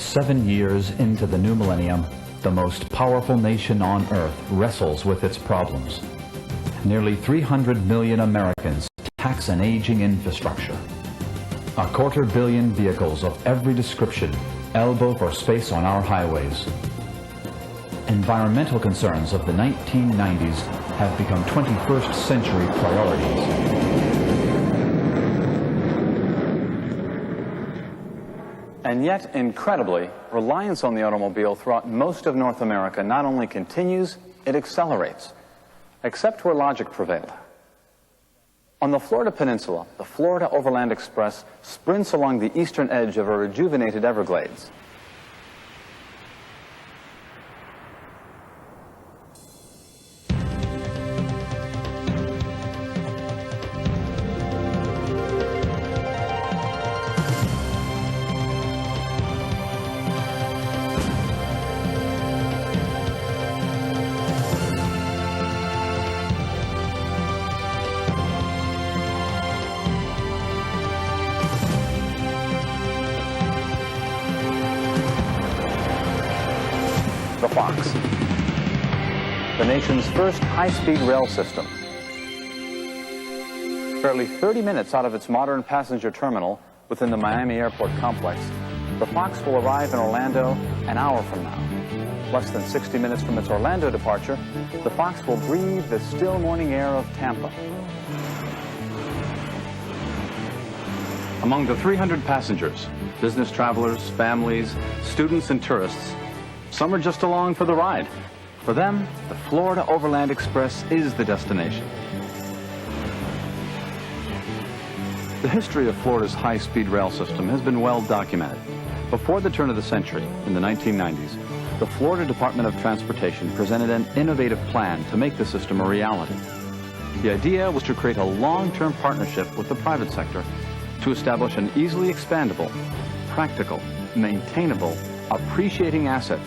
7 years into the new millennium, the most powerful nation on earth wrestles with its problems. Nearly 300 million Americans tax an aging infrastructure. 250 million vehicles of every description elbow for space on our highways. Environmental concerns of the 1990s have become 21st century priorities. And yet, incredibly, reliance on the automobile throughout most of North America not only continues, it accelerates, except where logic prevailed. On the Florida Peninsula, the Florida Overland Express sprints along the eastern edge of a rejuvenated Everglades. The Fox, the nation's first high-speed rail system. Barely 30 minutes out of its modern passenger terminal within the Miami Airport complex, the Fox will arrive in Orlando an hour from now. Less than 60 minutes from its Orlando departure, the Fox will breathe the still morning air of Tampa. Among the 300 passengers, business travelers, families, students, and tourists, some are just along for the ride. For them, the Florida Overland Express is the destination. The history of Florida's high-speed rail system has been well documented. Before the turn of the century, in the 1990s, the Florida Department of Transportation presented an innovative plan to make the system a reality. The idea was to create a long-term partnership with the private sector to establish an easily expandable, practical, maintainable, appreciating asset,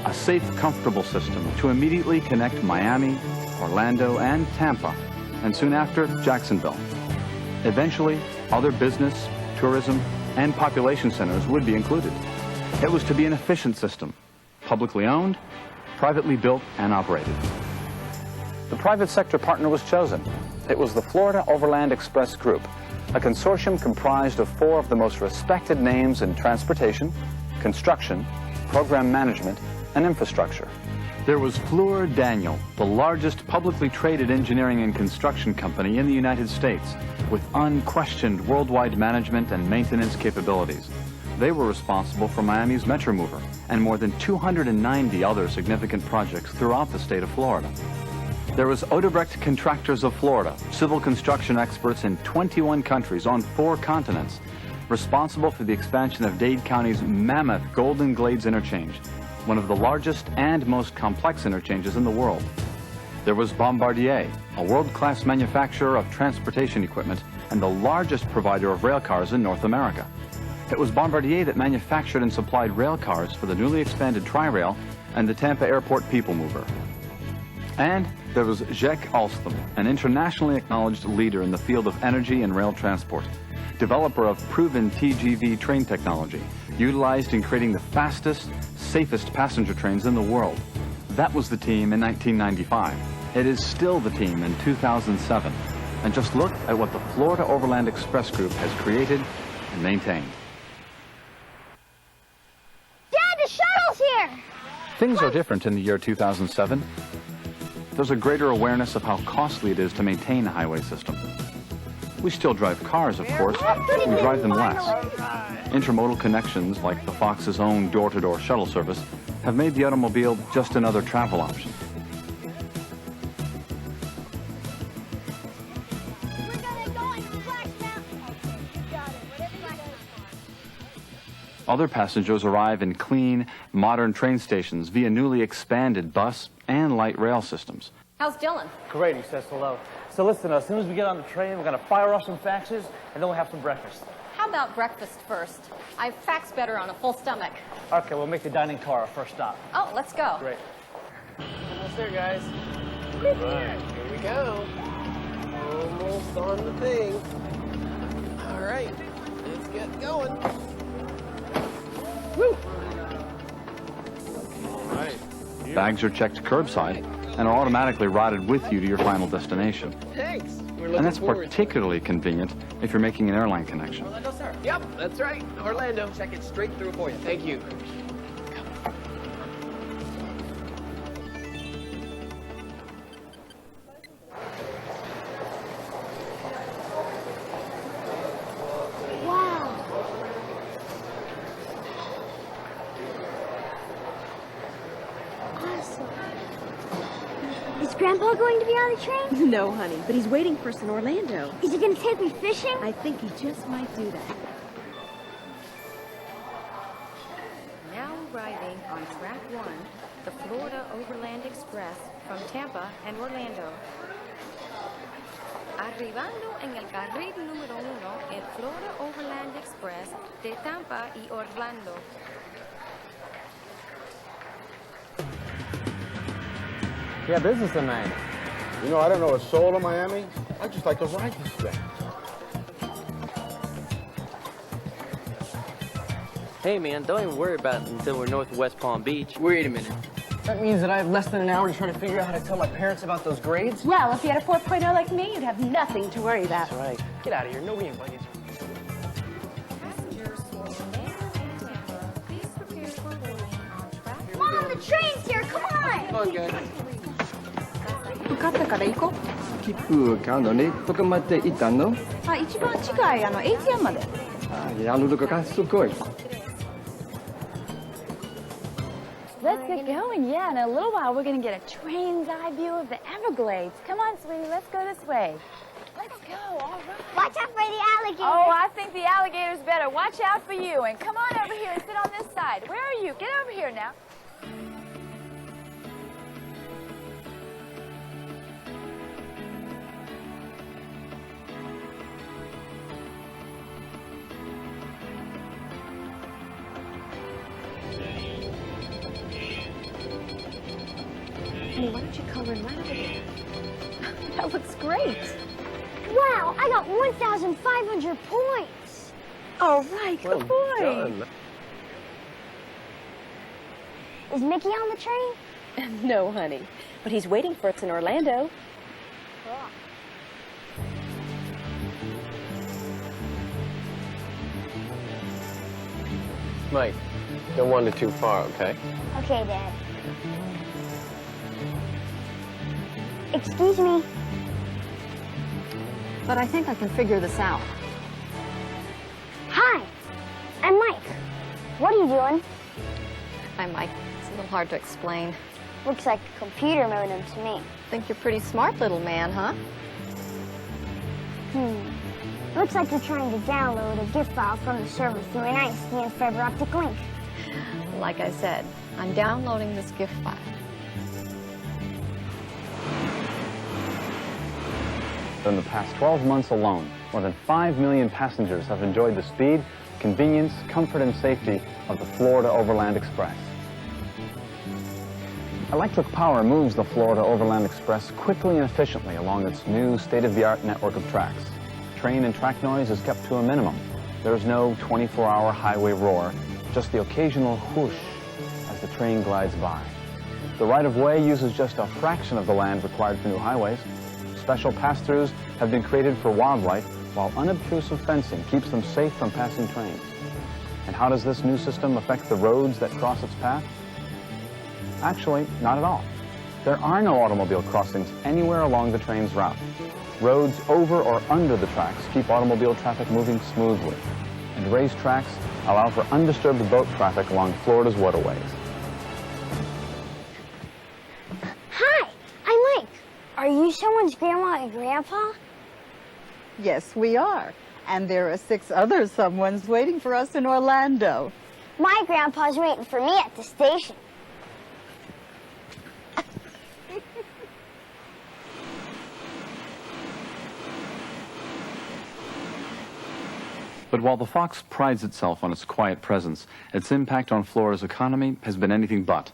a safe, comfortable system to immediately connect Miami, Orlando, and Tampa, and soon after, Jacksonville. Eventually, other business, tourism, and population centers would be included. It was to be an efficient system, publicly owned, privately built, and operated. The private sector partner was chosen. It was the Florida Overland Express Group, a consortium comprised of 4 of the most respected names in transportation, construction, program management, and infrastructure. There was Fluor Daniel, the largest publicly traded engineering and construction company in the United States, with unquestioned worldwide management and maintenance capabilities. They were responsible for Miami's Metromover and more than 290 other significant projects throughout the state of Florida. There was Odebrecht Contractors of Florida, civil construction experts in 21 countries on 4 continents, responsible for the expansion of Dade County's mammoth Golden Glades Interchange, one of the largest and most complex interchanges in the world. There was Bombardier, a world-class manufacturer of transportation equipment and the largest provider of rail cars in North America. It was Bombardier that manufactured and supplied rail cars for the newly expanded Tri-Rail and the Tampa Airport People Mover. And there was Jacques Alstom, an internationally acknowledged leader in the field of energy and rail transport, developer of proven TGV train technology, utilized in creating the fastest, safest passenger trains in the world. That was the team in 1995. It is still the team in 2007. And just look at what the Florida Overland Express Group has created and maintained. Dad, the shuttle's here! Things are different in the year 2007. There's a greater awareness of how costly it is to maintain a highway system. We still drive cars, of course, but we drive them less. Intermodal connections, like the Fox's own door-to-door shuttle service, have made the automobile just another travel option. Other passengers arrive in clean, modern train stations via newly expanded bus and light rail systems. How's Dylan? Great, he says hello. So listen, as soon as we get on the train, we're going to fire off some faxes, and then we'll have some breakfast. How about breakfast first? I fax better on a full stomach. Okay, we'll make the dining car our first stop. Oh, let's go. Great. Almost there, guys. All right, here we go. Almost on the thing. All right, let's get going. Woo! Bags are checked curbside and are automatically routed with you to your final destination. Thanks. We're And looking that's forward. particularly convenient if you're making an airline connection. Yep, that's right. Orlando. Check it straight through for you. Thank you. Wow. Awesome. Is Grandpa going to be on the train? No, honey, but he's waiting for us in Orlando. Is he going to take me fishing? I think he just might do that. Now arriving on track 1, the Florida Overland Express from Tampa and Orlando. Arribando en el carril número 1, el Florida Overland Express de Tampa y Orlando. Yeah, businessman. You know, I don't know a soul in Miami. I just like to ride this thing. Hey man, don't even worry about it until we're north of West Palm Beach. Wait a minute. That means that I have less than an hour to try to figure out how to tell my parents about those grades? Well, if you had a 4.0 like me, you'd have nothing to worry about. That's right. Get out of here. Nobody invited you. Passengers for Orlando and Tampa, please prepare for boarding on track Mom, the train's here. Come on. Come on, guys. 受かったから行こう。切符買うのにどこまで行ったの？あ、一番近いATM まで。やるのがすごい。 Let's get going. Yeah, in a little while we're going to get a train's eye view of the Everglades. Come on, sweetie, let's go this way. Let's go, all right. Watch out for the alligator. Oh, I think the alligator's better. Watch out for you. And come on over here and sit on this side. Where are you? Get over here now. Honey, why don't you color in right over there? That looks great. Wow, I got 1,500 points. All right, Well good boy. done. Is Mickey on the train? No, honey, but he's waiting for us in Orlando. Mike, don't wander too far, okay? Okay, Dad. Excuse me. But I think I can figure this out. Hi, I'm Mike. What are you doing? Hi, Mike. It's a little hard to explain. Looks like a computer modem to me. Think you're pretty smart, little man, huh? Looks like you're trying to download a GIF file from the server through an ISDN fiber optic link. Like I said, I'm downloading this GIF file. In the past 12 months alone, more than 5 million passengers have enjoyed the speed, convenience, comfort, and safety of the Florida Overland Express. Electric power moves the Florida Overland Express quickly and efficiently along its new state-of-the-art network of tracks. Train and track noise is kept to a minimum. There is no 24-hour highway roar, just the occasional whoosh as the train glides by. The right-of-way uses just a fraction of the land required for new highways. Special pass-throughs have been created for wildlife, while unobtrusive fencing keeps them safe from passing trains. And how does this new system affect the roads that cross its path? Actually, not at all. There are no automobile crossings anywhere along the train's route. Roads over or under the tracks keep automobile traffic moving smoothly, and raised tracks allow for undisturbed boat traffic along Florida's waterways. Hi, I'm Mike. Are you someone's grandma and grandpa? Yes, we are. And there are 6 other someones waiting for us in Orlando. My grandpa's waiting for me at the station. But while the Fox prides itself on its quiet presence, its impact on Florida's economy has been anything but.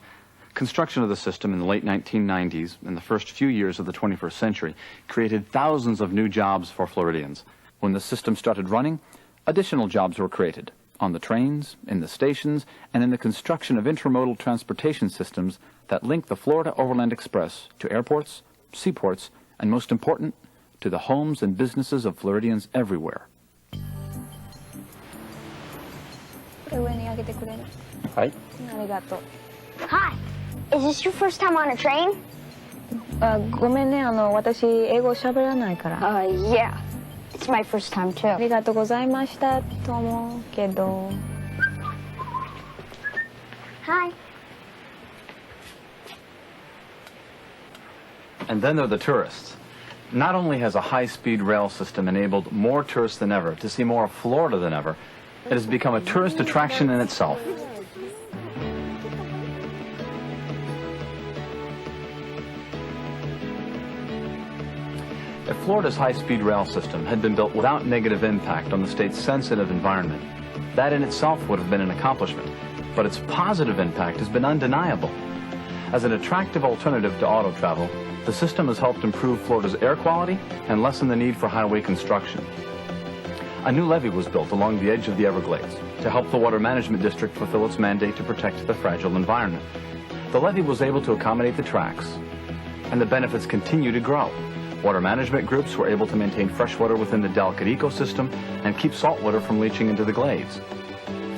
Construction of the system in the late 1990s and the first few years of the 21st century created thousands of new jobs for Floridians. When the system started running, additional jobs were created. on the trains, in the stations, and in the construction of intermodal transportation systems that link the Florida Overland Express to airports, seaports, and most important, to the homes and businesses of Floridians everywhere. Hi. Hi. Is this your first time on a train? ごめんね、私英語喋らないから。Yeah. It's my first time too. ありがとうございましたと思うけど。Hi. And then there are the tourists. Not only has a high-speed rail system enabled more tourists than ever to see more of Florida than ever, it has become a tourist attraction in itself. If Florida's high-speed rail system had been built without negative impact on the state's sensitive environment, that in itself would have been an accomplishment. But its positive impact has been undeniable. As an attractive alternative to auto travel, the system has helped improve Florida's air quality and lessen the need for highway construction. A new levee was built along the edge of the Everglades to help the Water Management District fulfill its mandate to protect the fragile environment. The levee was able to accommodate the tracks, and the benefits continue to grow. Water management groups were able to maintain freshwater within the delicate ecosystem and keep saltwater from leaching into the glades.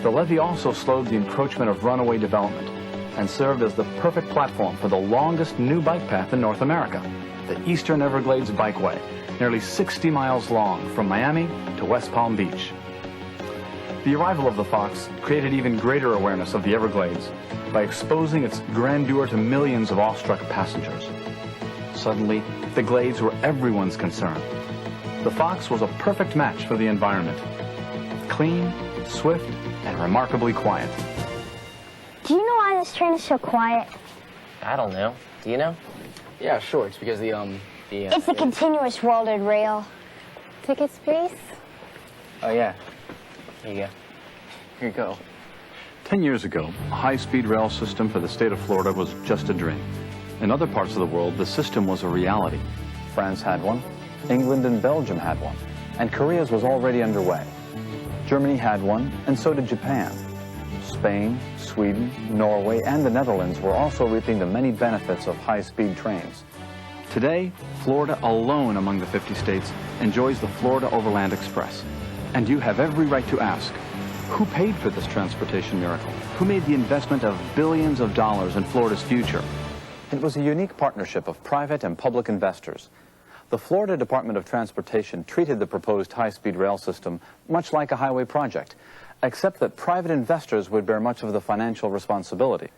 The levee also slowed the encroachment of runaway development and served as the perfect platform for the longest new bike path in North America, the Eastern Everglades Bikeway, nearly 60 miles long from Miami to West Palm Beach. The arrival of the Fox created even greater awareness of the Everglades by exposing its grandeur to millions of awestruck passengers. Suddenly, the Glades were everyone's concern. The Fox was a perfect match for the environment. Clean, swift, and remarkably quiet. Do you know why this train is so quiet? I don't know. Do you know? Yeah, sure. It's because It's the continuous welded rail. Tickets, please. Oh, yeah. Here you go. Here you go. 10 years ago, a high-speed rail system for the state of Florida was just a dream. In other parts of the world, the system was a reality. France had one, England and Belgium had one, and Korea's was already underway. Germany had one, and so did Japan. Spain, Sweden, Norway, and the Netherlands were also reaping the many benefits of high-speed trains. Today, Florida alone among the 50 states enjoys the Florida Overland Express. And you have every right to ask, who paid for this transportation miracle? Who made the investment of billions of dollars in Florida's future? It was a unique partnership of private and public investors. The Florida Department of Transportation treated the proposed high-speed rail system much like a highway project, except that private investors would bear much of the financial responsibility.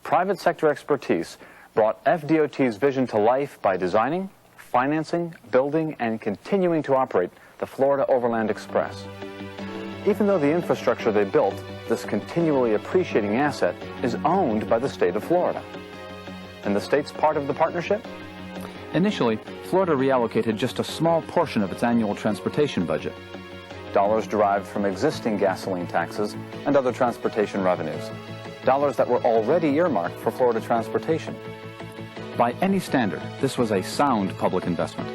Private sector expertise brought FDOT's vision to life by designing, financing, building, and continuing to operate the Florida Overland Express. Even though the infrastructure they built, this continually appreciating asset, is owned by the state of Florida. And the state's part of the partnership? Initially, Florida reallocated just a small portion of its annual transportation budget. Dollars derived from existing gasoline taxes and other transportation revenues. Dollars that were already earmarked for Florida transportation. By any standard, this was a sound public investment.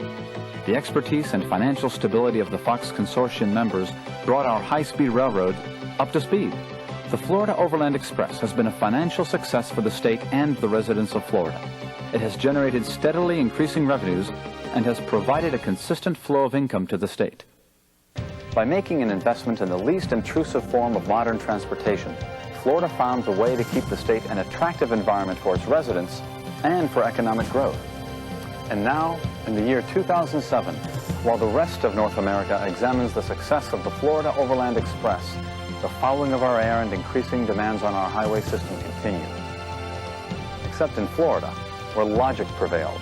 The expertise and financial stability of the Fox Consortium members brought our high-speed railroad up to speed. The Florida Overland Express has been a financial success for the state and the residents of Florida. It has generated steadily increasing revenues and has provided a consistent flow of income to the state. By making an investment in the least intrusive form of modern transportation, Florida found a way to keep the state an attractive environment for its residents and for economic growth. And now, in the year 2007, while the rest of North America examines the success of the Florida Overland Express, the fouling of our air and increasing demands on our highway system continue. Except in Florida, where logic prevailed.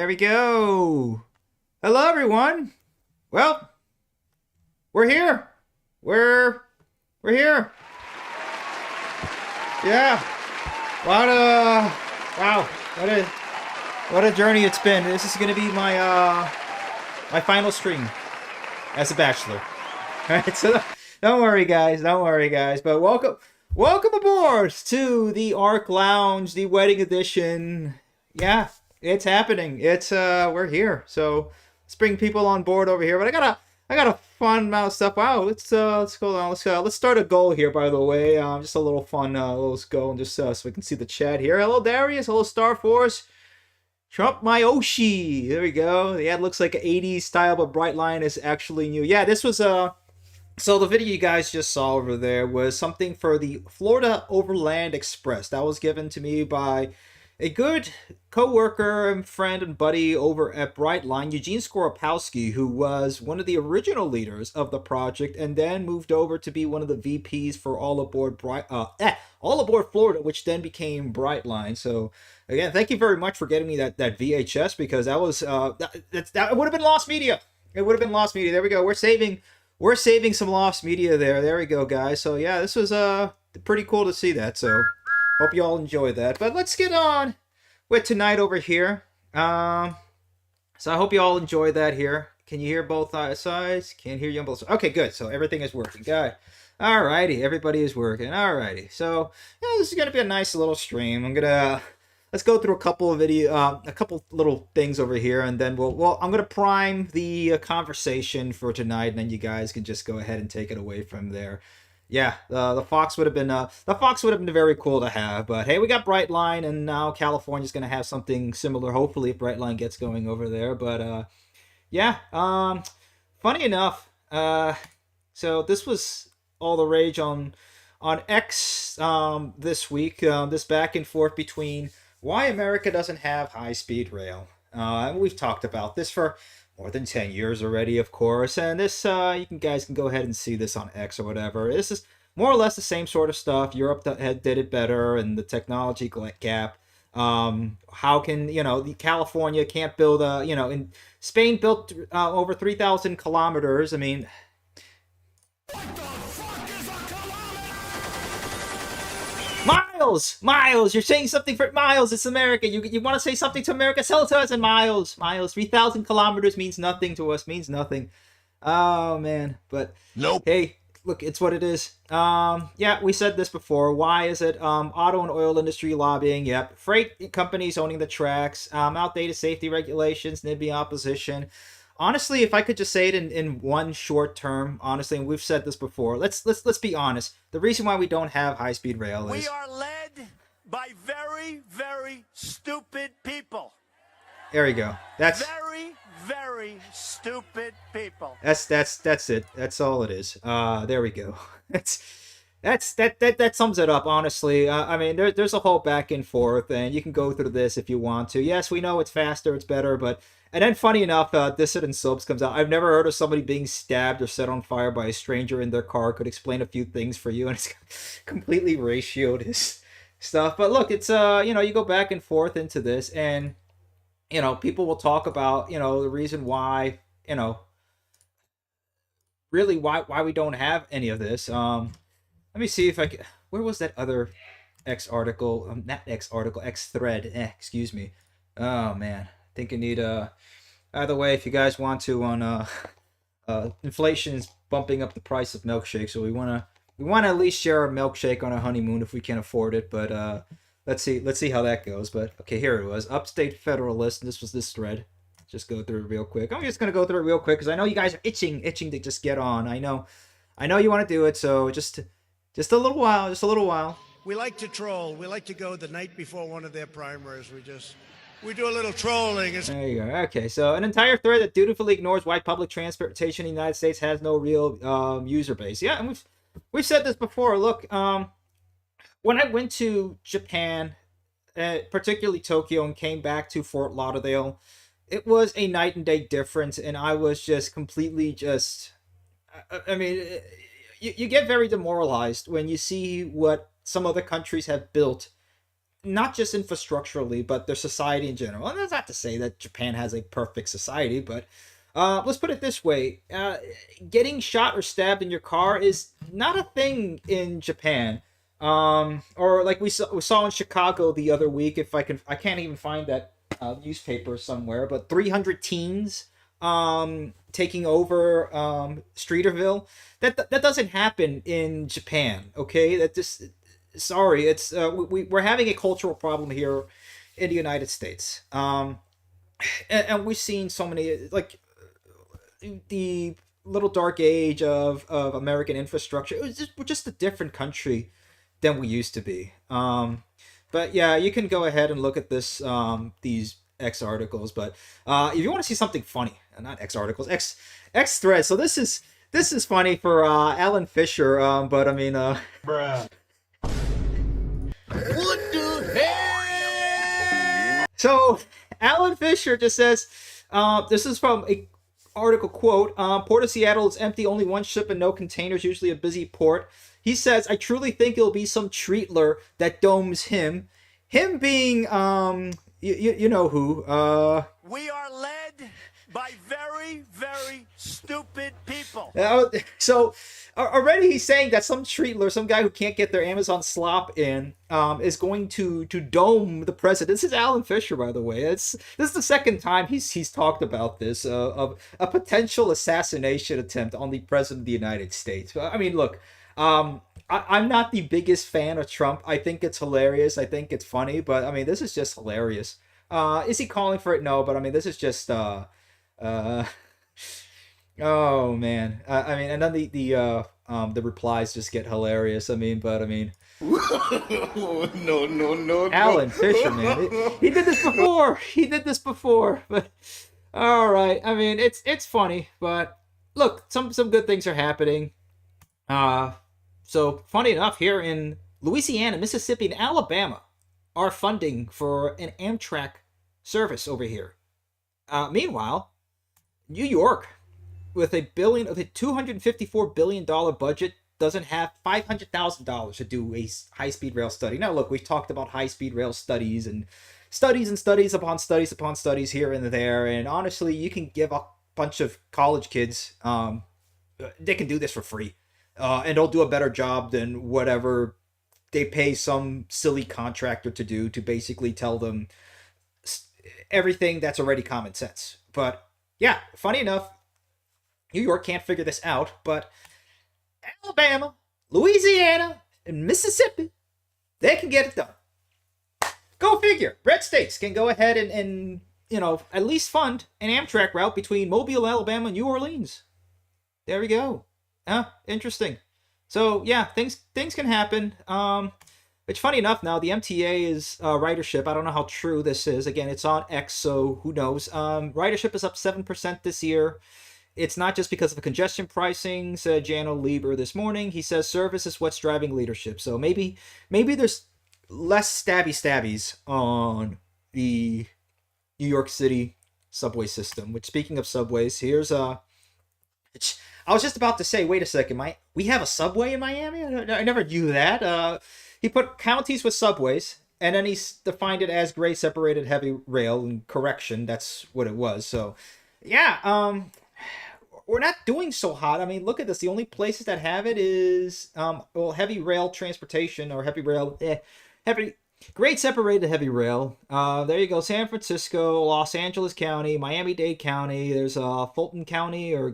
There we go. Hello, everyone. Well, we're here. We're here. Yeah. Wow. What a journey it's been. This is gonna be my my final stream as a bachelor. All right, so don't worry, guys. But welcome aboard to the Ark Lounge, the wedding edition. Yeah, it's happening. It's we're here. So let's bring people on board over here. But I got a fun amount of stuff. Wow, let's go on. Let's start a goal here. By the way, just a little fun little goal, and just so we can see the chat here. Hello, Darius. Hello, Star Force. Trump Myoshi. There we go. Yeah, it looks like an 80s style, but Brightline is actually new. Yeah, this was so the video you guys just saw over there was something for the Florida Overland Express. That was given to me by a good co-worker and friend and buddy over at Brightline, Eugene Skoropowski, who was one of the original leaders of the project and then moved over to be one of the VPs for All Aboard Florida, which then became Brightline. So again, thank you very much for getting me that VHS, because that was that would have been lost media. It would have been lost media. There we go. We're saving some lost media there. There we go, guys. So yeah, this was pretty cool to see that. So hope you all enjoyed that. But let's get on with tonight over here. So I hope you all enjoyed that here. Can you hear both sides? Can't hear you on both sides. Okay, good. So everything is working. Good. Alrighty, everybody is working. Alrighty. So yeah, this is gonna be a nice little stream. Let's go through a couple of a couple little things over here, and then I'm gonna prime the conversation for tonight, and then you guys can just go ahead and take it away from there. Yeah, the Fox would have been very cool to have, but hey, we got Brightline, and now California's gonna have something similar. Hopefully, if Brightline gets going over there. But yeah, funny enough, so this was all the rage on X this week. This back and forth between why America doesn't have high-speed rail. And we've talked about this for more than 10 years already, of course. And this, you guys can go ahead and see this on X or whatever. This is more or less the same sort of stuff. Europe did it better, and the technology gap. How can, the California can't build in Spain built over 3,000 kilometers. I mean, Miles, you're saying something for Miles. It's America. You want to say something to America? Sell it to us in miles. 3,000 kilometers means nothing to us. Means nothing. Oh man, but nope. Hey, look, it's what it is. Yeah, we said this before. Why is it auto and oil industry lobbying? Yep. Freight companies owning the tracks. Outdated safety regulations. NIMBY opposition. Honestly, if I could just say it in one short term, honestly, and we've said this before, let's be honest. The reason why we don't have high-speed rail is... We are led by very, very stupid people. There we go. That's... Very, very stupid people. That's it. That's all it is. There we go. That sums it up, honestly. I mean, there's a whole back and forth, and you can go through this if you want to. Yes, we know it's faster, it's better, but... And then, funny enough, Dissident Soaps comes out. I've never heard of somebody being stabbed or set on fire by a stranger in their car. Could explain a few things for you, and it's completely ratioed his stuff. But look, it's you go back and forth into this, and people will talk about the reason why really why we don't have any of this. Let me see if I can. Where was that other X article? Not X article, X thread. Excuse me. Oh man. I think I need either way, if you guys want to, on inflation is bumping up the price of milkshake, so we wanna at least share a milkshake on a honeymoon if we can afford it. But let's see how that goes. But okay, here it was, Upstate Federalist, and this was this thread. Just go through it real quick. I'm just gonna go through it real quick because I know you guys are itching to just get on. I know you want to do it, so just a little while. We like to troll. We like to go the night before one of their primaries. We do a little trolling. There you go. Okay, so an entire thread that dutifully ignores why public transportation in the United States has no real user base. Yeah, and we've said this before. Look, when I went to Japan, particularly Tokyo, and came back to Fort Lauderdale, it was a night and day difference, and I was just completely I mean, you get very demoralized when you see what some other countries have built not just infrastructurally, but their society in general. And that's not to say that Japan has a perfect society, but let's put it this way. Getting shot or stabbed in your car is not a thing in Japan. Or like we saw in Chicago the other week, I can't even find that newspaper somewhere, but 300 teens taking over Streeterville. That doesn't happen in Japan, okay? That just sorry, it's we're having a cultural problem here in the United States. And we've seen so many, like, the little dark age of American infrastructure. It was just a different country than we used to be. But yeah, you can go ahead and look at these X articles. But if you want to see something funny, not X articles, X threads. So this is funny for Alan Fisher. But I mean, bruh. What the hell? So Alan Fisher just says, this is from a article quote, Port of Seattle is empty, only one ship and no containers, usually a busy port. He says, I truly think it'll be some treatler that domes him. Him being, you know who. We are led by very, very stupid people. So already he's saying that some treatler, some guy who can't get their Amazon slop in, is going to dome the president. This is Alan Fisher, by the way. This is the second time he's talked about this, of a potential assassination attempt on the president of the United States. I mean, look, I'm not the biggest fan of Trump. I think it's hilarious. I think it's funny, but I mean, this is just hilarious. Is he calling for it? No, but I mean, this is just oh man. I mean, and then the replies just get hilarious. I mean, but I mean, no. Alan Fisher, man, he did this before. He did this before. But all right. I mean, it's funny, but look, some good things are happening. So funny enough, here in Louisiana, Mississippi, and Alabama are funding for an Amtrak service over here. Meanwhile, New York, with a $254 billion budget, doesn't have $500,000 to do a high-speed rail study. Now, look, we've talked about high-speed rail studies and studies upon studies here and there, and honestly, you can give a bunch of college kids, they can do this for free. And they'll do a better job than whatever they pay some silly contractor to do, to basically tell them everything that's already common sense. But yeah, funny enough, New York can't figure this out, but Alabama, Louisiana, and Mississippi, they can get it done. Go figure. Red states can go ahead and at least fund an Amtrak route between Mobile, Alabama, and New Orleans. There we go. Interesting. So yeah, things can happen. It's funny enough now, the MTA is ridership. I don't know how true this is. Again, it's on X, so who knows? Ridership is up 7% this year. It's not just because of the congestion pricing, said Jano Lieber this morning. He says service is what's driving leadership. So maybe there's less stabbies on the New York City subway system. Which, speaking of subways, here's I was just about to say, wait a second, we have a subway in Miami? I never knew that. He put counties with subways, and then he defined it as grade separated heavy rail, and correction, that's what it was. So, yeah, we're not doing so hot. I mean, look at this. The only places that have it is, heavy rail transportation, or heavy grade separated heavy rail. There you go. San Francisco, Los Angeles County, Miami-Dade County. There's Fulton County, or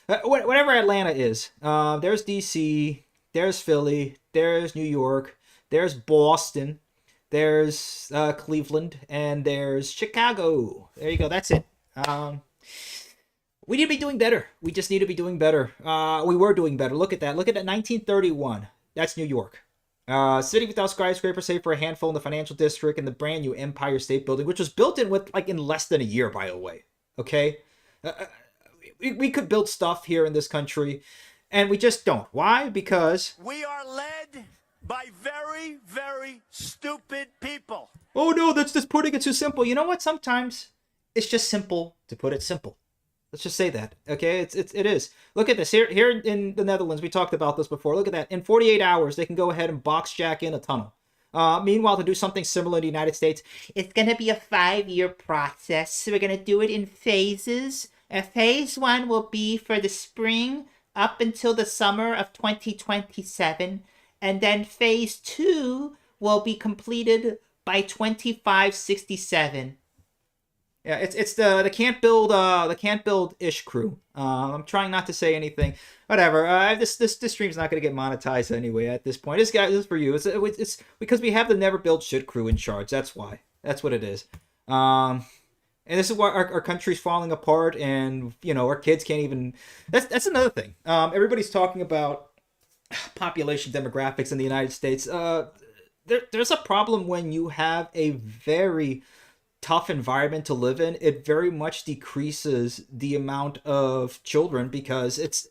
whatever Atlanta is. There's DC. There's Philly. There's New York. There's Boston. There's Cleveland, and there's Chicago. There you go. That's it. We need to be doing better. We just need to be doing better. We were doing better. Look at that. Look at that. 1931. That's New York. City without skyscrapers, save for a handful in the financial district, and the brand new Empire State Building, which was built in less than a year, by the way. Okay, we could build stuff here in this country, and we just don't. Why? Because we are led by very, very stupid people. Oh no, that's just putting it too simple. You know what? Sometimes it's just simple to put it simple. Let's just say that, okay? It is. Look at this. Here in the Netherlands, we talked about this before. Look at that. In 48 hours, they can go ahead and box jack in a tunnel. Meanwhile, to do something similar in the United States, it's going to be a 5-year process. We're going to do it in phases. Phase 1 will be for the spring up until the summer of 2027. And then phase 2 will be completed by 2567. Yeah, it's the can't build ish crew. I'm trying not to say anything. Whatever. This stream's not gonna get monetized anyway at this point. This is for you. It's because we have the never build shit crew in charge. That's why. That's what it is. And this is why our country's falling apart, and our kids can't even. That's another thing. Everybody's talking about population demographics in the United States. There's a problem when you have a very tough environment to live in. It very much decreases the amount of children because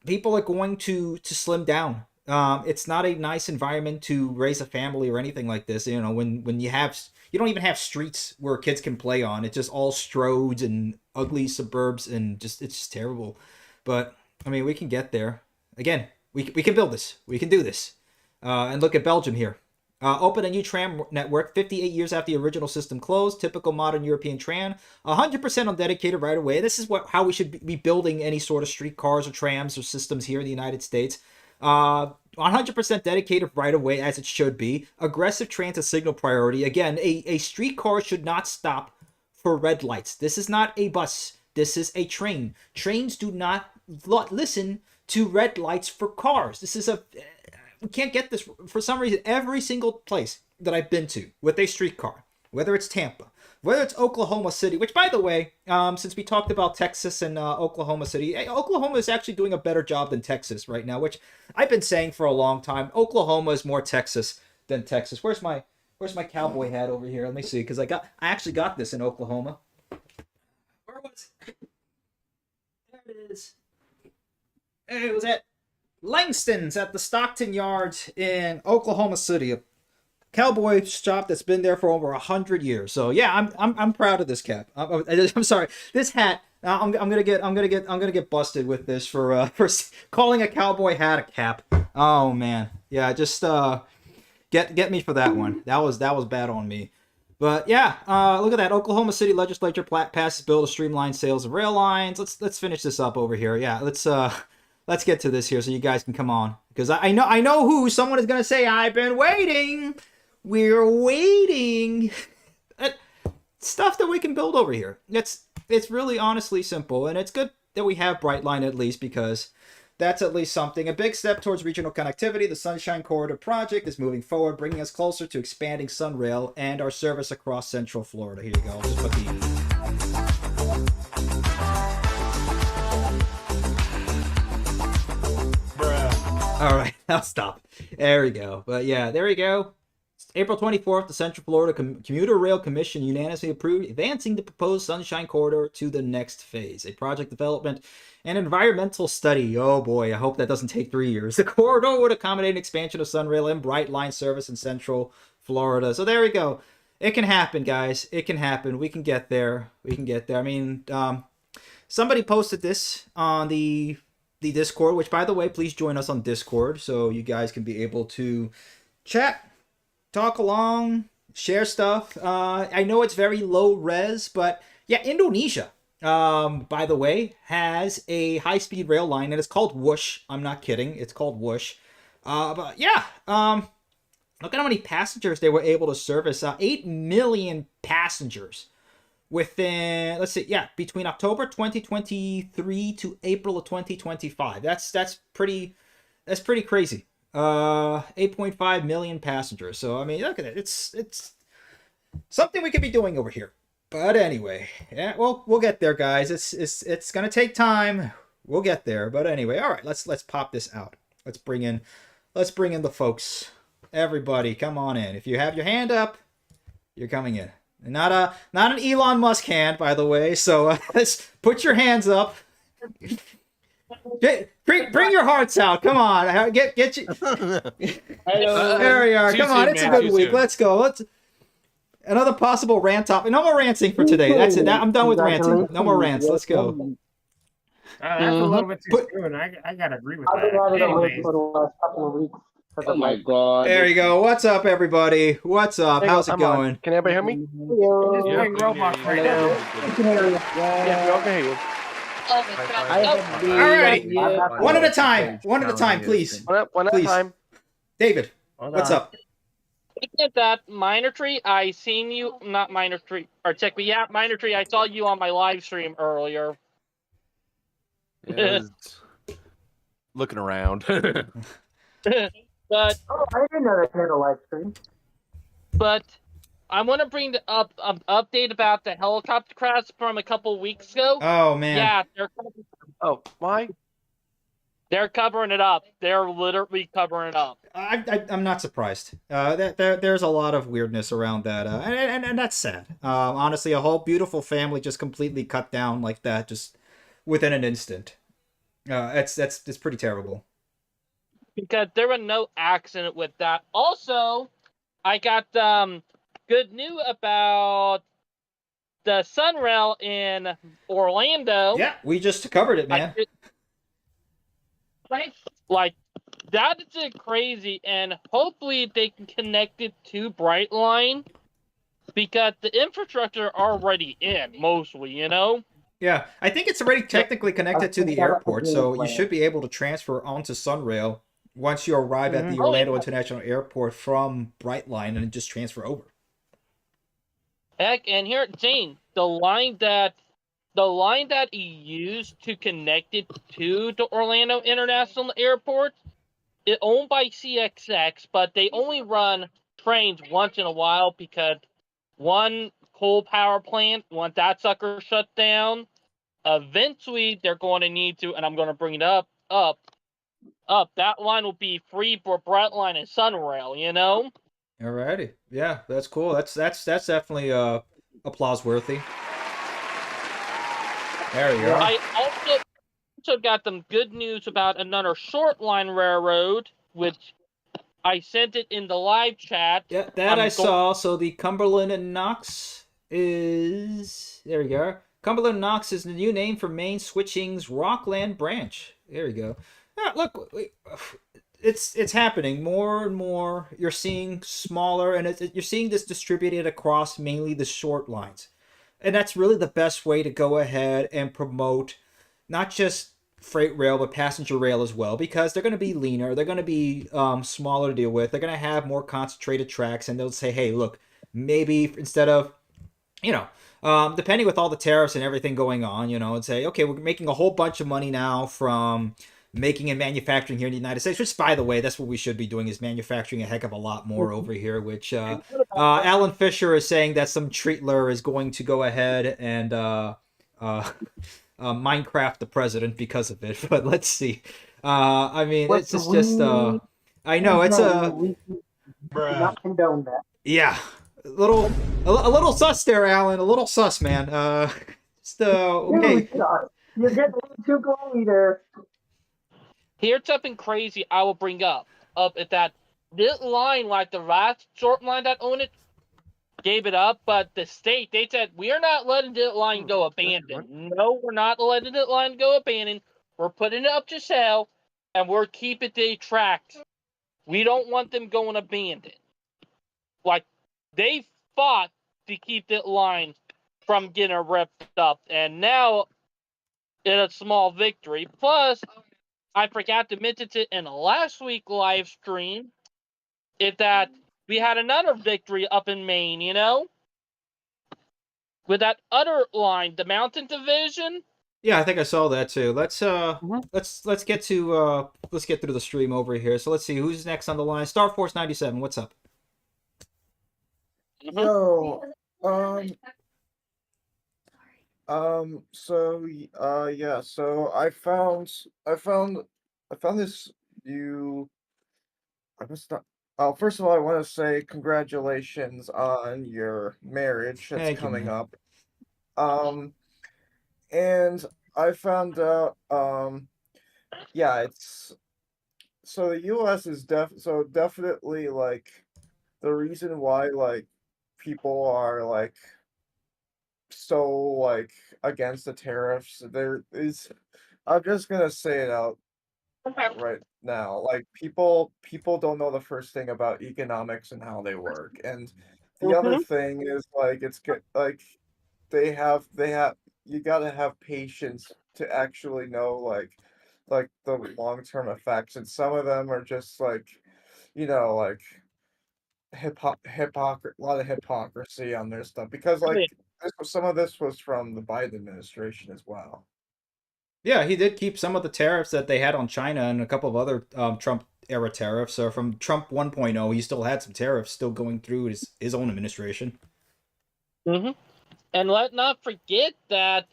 people are going to slim down. It's not a nice environment to raise a family or anything like this. When you don't even have streets where kids can play on. It's just all stroads and ugly suburbs, and it's just terrible. But I mean, we can get there. Again, we can build this. We can do this. And look at Belgium here. Open a new tram network 58 years after the original system closed. Typical modern European tram. 100% on dedicated right away. This is how we should be building any sort of streetcars or trams or systems here in the United States. 100% dedicated right away, as it should be. Aggressive transit signal priority. Again, a streetcar should not stop for red lights. This is not a bus. This is a train. Trains do not listen to red lights for cars. We can't get this for some reason. Every single place that I've been to with a streetcar, whether it's Tampa, whether it's Oklahoma City, which, by the way, since we talked about Texas and Oklahoma City, Oklahoma is actually doing a better job than Texas right now, which I've been saying for a long time. Oklahoma is more Texas than Texas. Where's my cowboy hat over here? Let me see, because I actually got this in Oklahoma. Where was it? There it is. Hey, it was at Langston's at the Stockton Yards in Oklahoma City, a cowboy shop that's been there for over 100 years. So yeah, I'm proud of this cap. I'm sorry, this hat. I'm gonna get busted with this for calling a cowboy hat a cap. Oh man, yeah, just get me for that one. That was bad on me. But yeah, look at that. Oklahoma City legislature passes bill to streamline sales of rail lines. Let's finish this up over here. Yeah, let's get to this here so you guys can come on. Because I know who someone is going to say, I've been waiting. We're waiting. Stuff that we can build over here. It's really honestly simple. And it's good that we have Brightline at least, because that's at least something. A big step towards regional connectivity. The Sunshine Corridor project is moving forward, bringing us closer to expanding SunRail and our service across Central Florida. Here you go. Just put All right, I'll stop. There we go. But yeah, there we go. April 24th, the Central Florida Commuter Rail Commission unanimously approved advancing the proposed Sunshine Corridor to the next phase. A project development and environmental study. Oh boy, I hope that doesn't take 3 years. The corridor would accommodate an expansion of Sunrail and Brightline service in Central Florida. So there we go. It can happen, guys. It can happen. We can get there. We can get there. I mean, somebody posted this on the Discord, which, by the way, please join us on Discord so you guys can be able to chat, talk along, share stuff. I know it's very low res, but yeah, Indonesia, by the way, has a high-speed rail line, and it's called Whoosh. I'm not kidding. It's called Whoosh. But yeah, look at how many passengers they were able to service. 8 million passengers within, let's see, yeah, between October 2023 to April of 2025. That's pretty crazy. 8.5 million passengers. So I mean, look at it. It's something we could be doing over here. But anyway, yeah, well, we'll get there, guys. It's gonna take time. We'll get there. But anyway, all right, let's pop this out. Let's bring in the folks. Everybody, come on in. If you have your hand up, you're coming in. Not an Elon Musk hand, by the way. So let's put your hands up. Bring your hearts out. Come on, get you. There we are. Come on, it's a good week. Let's go. Another possible rant topic. No more ranting for today. That's it. I'm done with ranting. No more rants. Let's go. That's a little bit too soon. I gotta agree with that. I've been for the last couple of weeks. Oh my god. There you go. What's up, everybody? What's up? Hang How's on, it I'm on. going? Can everybody hear me? Just playing Roblox right now. Yeah, we all can hear you. Alrighty. One at a time. One at a time, please. One at a Please. time. David, what's up? Speaking of that, Minor Tree, I seen you, not Minor Tree, or check me out, Minor Tree, I saw you on my live stream earlier. Looking around. But Oh, I didn't know they had a live stream. But I want to bring up an update about the helicopter crash from a couple weeks ago. Oh, man. Yeah, why? They're covering it up. They're literally covering it up. I'm not surprised. There's a lot of weirdness around that, and that's sad. Honestly, a whole beautiful family just completely cut down like that, just within an instant. It's pretty terrible. Because there was no accident with that. Also, I got good news about the Sunrail in Orlando. Yeah, we just covered it, man. Like, that is crazy, and hopefully they can connect it to Brightline, because the infrastructure already in, mostly, you know? Yeah, I think it's already technically connected to the airport, so you should be able to transfer onto Sunrail once you arrive at the Orlando International Airport from Brightline and just transfer over. Heck, and here, Jane, the line that he used to connect it to the Orlando International Airport is owned by CXX, but they only run trains once in a while because one coal power plant, once that sucker shut down, eventually they're going to need to, and I'm going to bring it up, that line will be free for Brightline and Sunrail, you know? Alrighty. Yeah, that's cool. That's definitely applause worthy. There you go. I also got some good news about another short line railroad, which I sent it in the live chat. Yeah, that I saw. So the Cumberland and Knox is... There we go. Cumberland Knox is the new name for Main Switching's Rockland branch. There you go. Look, it's happening more and more. You're seeing smaller, and you're seeing this distributed across mainly the short lines. And that's really the best way to go ahead and promote not just freight rail, but passenger rail as well, because they're going to be leaner. They're going to be smaller to deal with. They're going to have more concentrated tracks, and they'll say, hey, look, maybe instead of, depending with all the tariffs and everything going on, and say, okay, we're making a whole bunch of money now from making and manufacturing here in the United States, which, by the way, that's what we should be doing, is manufacturing a heck of a lot more over here, which Alan Fisher is saying that some treatler is going to go ahead and Minecraft the president because of it, but let's see. I mean, it's just I know, it's Not condone that. yeah, a little sus there, Alan, a little sus, man. Okay. You're getting a little too glowy there. Here's something crazy I will bring up is that this line, like the last short line that owned it, gave it up, but the state, they said, we're not letting this line go abandoned. No, we're not letting this line go abandoned. We're putting it up to sale, and we're keeping the tracks. We don't want them going abandoned. Like, they fought to keep that line from getting ripped up, and now it's a small victory. Plus, I forgot to mention it in the last week live stream, is that we had another victory up in Maine, with that other line, the Mountain Division. Yeah, I think I saw that too. Let's get through the stream over here. So let's see who's next on the line. Star Force 97, what's up? Yo, yeah, so I found this new. I must not. Oh, first of all, I want to say congratulations on your marriage that's Thank you, coming man. up. And I found out, yeah, it's so the U.S. is definitely like the reason why like people are like so like against the tariffs. There is, I'm just gonna say it out. right now. Like people don't know the first thing about economics and how they work. And the other thing is like it's good like they have you gotta have patience to actually know like the long-term effects. And some of them are just like, like a lot of hypocrisy on their stuff because some of this was from the Biden administration as well. Yeah, he did keep some of the tariffs that they had on China and a couple of other Trump era tariffs. So from Trump 1.0, he still had some tariffs still going through his own administration. And let not forget that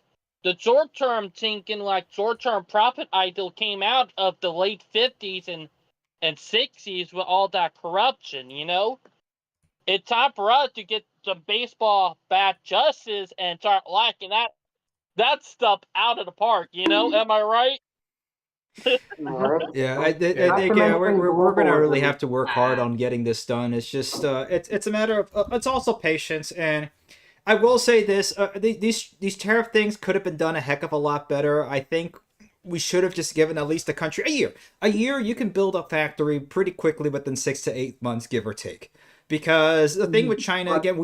the short-term thinking, like short-term profit ideal, came out of the late 50s and 60s with all that corruption. It's time for us to get some baseball bat justice and start locking that stuff out of the park. Am I right? Yeah, I think we're gonna really have to work hard on getting this done. It's just it's a matter of it's also patience. And I will say this: these tariff things could have been done a heck of a lot better. I think we should have just given at least the country a year. A year, you can build a factory pretty quickly within 6 to 8 months, give or take. Because the thing with China, again,